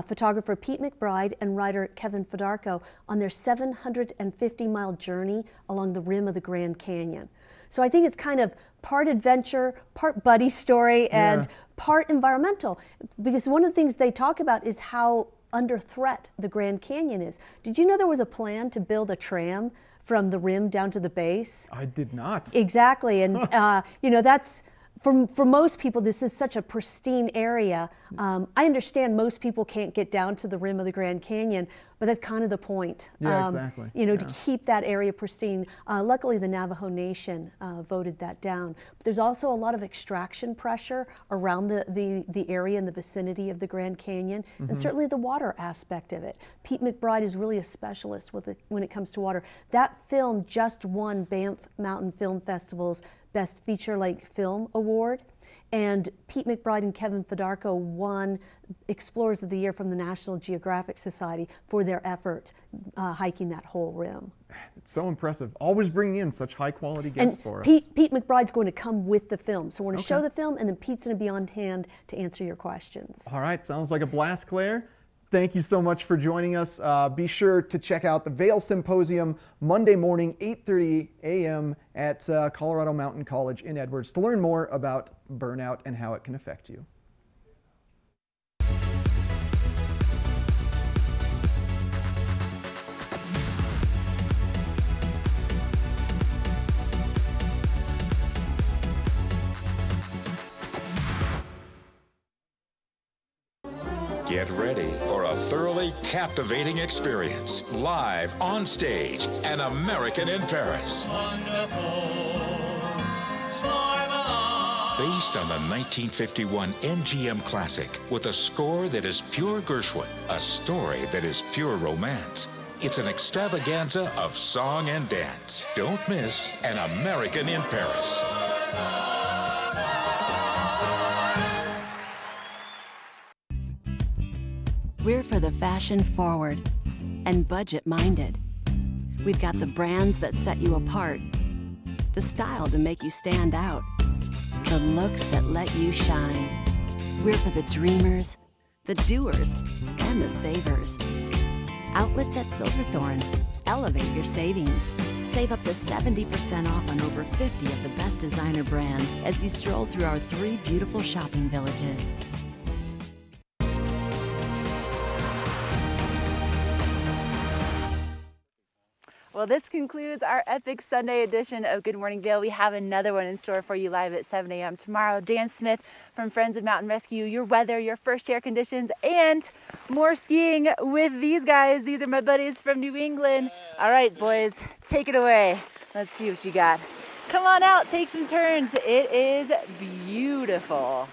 [SPEAKER 6] photographer Pete McBride and writer Kevin Fedarko on their 750-mile journey along the rim of the Grand Canyon. So I think it's kind of part adventure, part buddy story, and part environmental, because one of the things they talk about is how under threat the Grand Canyon is. Did you know there was a plan to build a tram from the rim down to the base?
[SPEAKER 2] I did not.
[SPEAKER 6] Exactly, and that's, for most people, this is such a pristine area. I understand most people can't get down to the rim of the Grand Canyon, but that's kind of the point.
[SPEAKER 2] Yeah, exactly.
[SPEAKER 6] To keep that area pristine. Luckily, the Navajo Nation voted that down. But there's also a lot of extraction pressure around the area in the vicinity of the Grand Canyon, and certainly the water aspect of it. Pete McBride is really a specialist when it comes to water. That film just won Banff Mountain Film Festival's Best Feature Length Film Award, and Pete McBride and Kevin Fedarko won Explorers of the Year from the National Geographic Society for their effort hiking that whole rim.
[SPEAKER 2] It's so impressive. Always bringing in such high quality guests for us.
[SPEAKER 6] Pete McBride's going to come with the film, so we're going to show the film, and then Pete's going to be on hand to answer your questions.
[SPEAKER 2] All right, sounds like a blast, Claire. Thank you so much for joining us. Be sure to check out the Vail Symposium Monday morning, 8:30 a.m. at Colorado Mountain College in Edwards to learn more about burnout and how it can affect you.
[SPEAKER 7] Get ready for a thoroughly captivating experience. Live on stage, An American in Paris. Based on the 1951 MGM classic, with a score that is pure Gershwin, a story that is pure romance. It's an extravaganza of song and dance. Don't miss An American in Paris.
[SPEAKER 14] We're for the fashion forward and budget minded. We've got the brands that set you apart, the style to make you stand out, the looks that let you shine. We're for the dreamers, the doers, and the savers. Outlets at Silverthorne. Elevate your savings. Save up to 70% off on over 50 of the best designer brands as you stroll through our 3 beautiful shopping villages.
[SPEAKER 5] Well, this concludes our epic Sunday edition of Good Morning Vail. We have another one in store for you live at 7 a.m. tomorrow. Dan Smith from Friends of Mountain Rescue, your weather, your first air conditions, and more skiing with these guys. These are my buddies from New England. All right, boys, take it away. Let's see what you got. Come on out, take some turns. It is beautiful.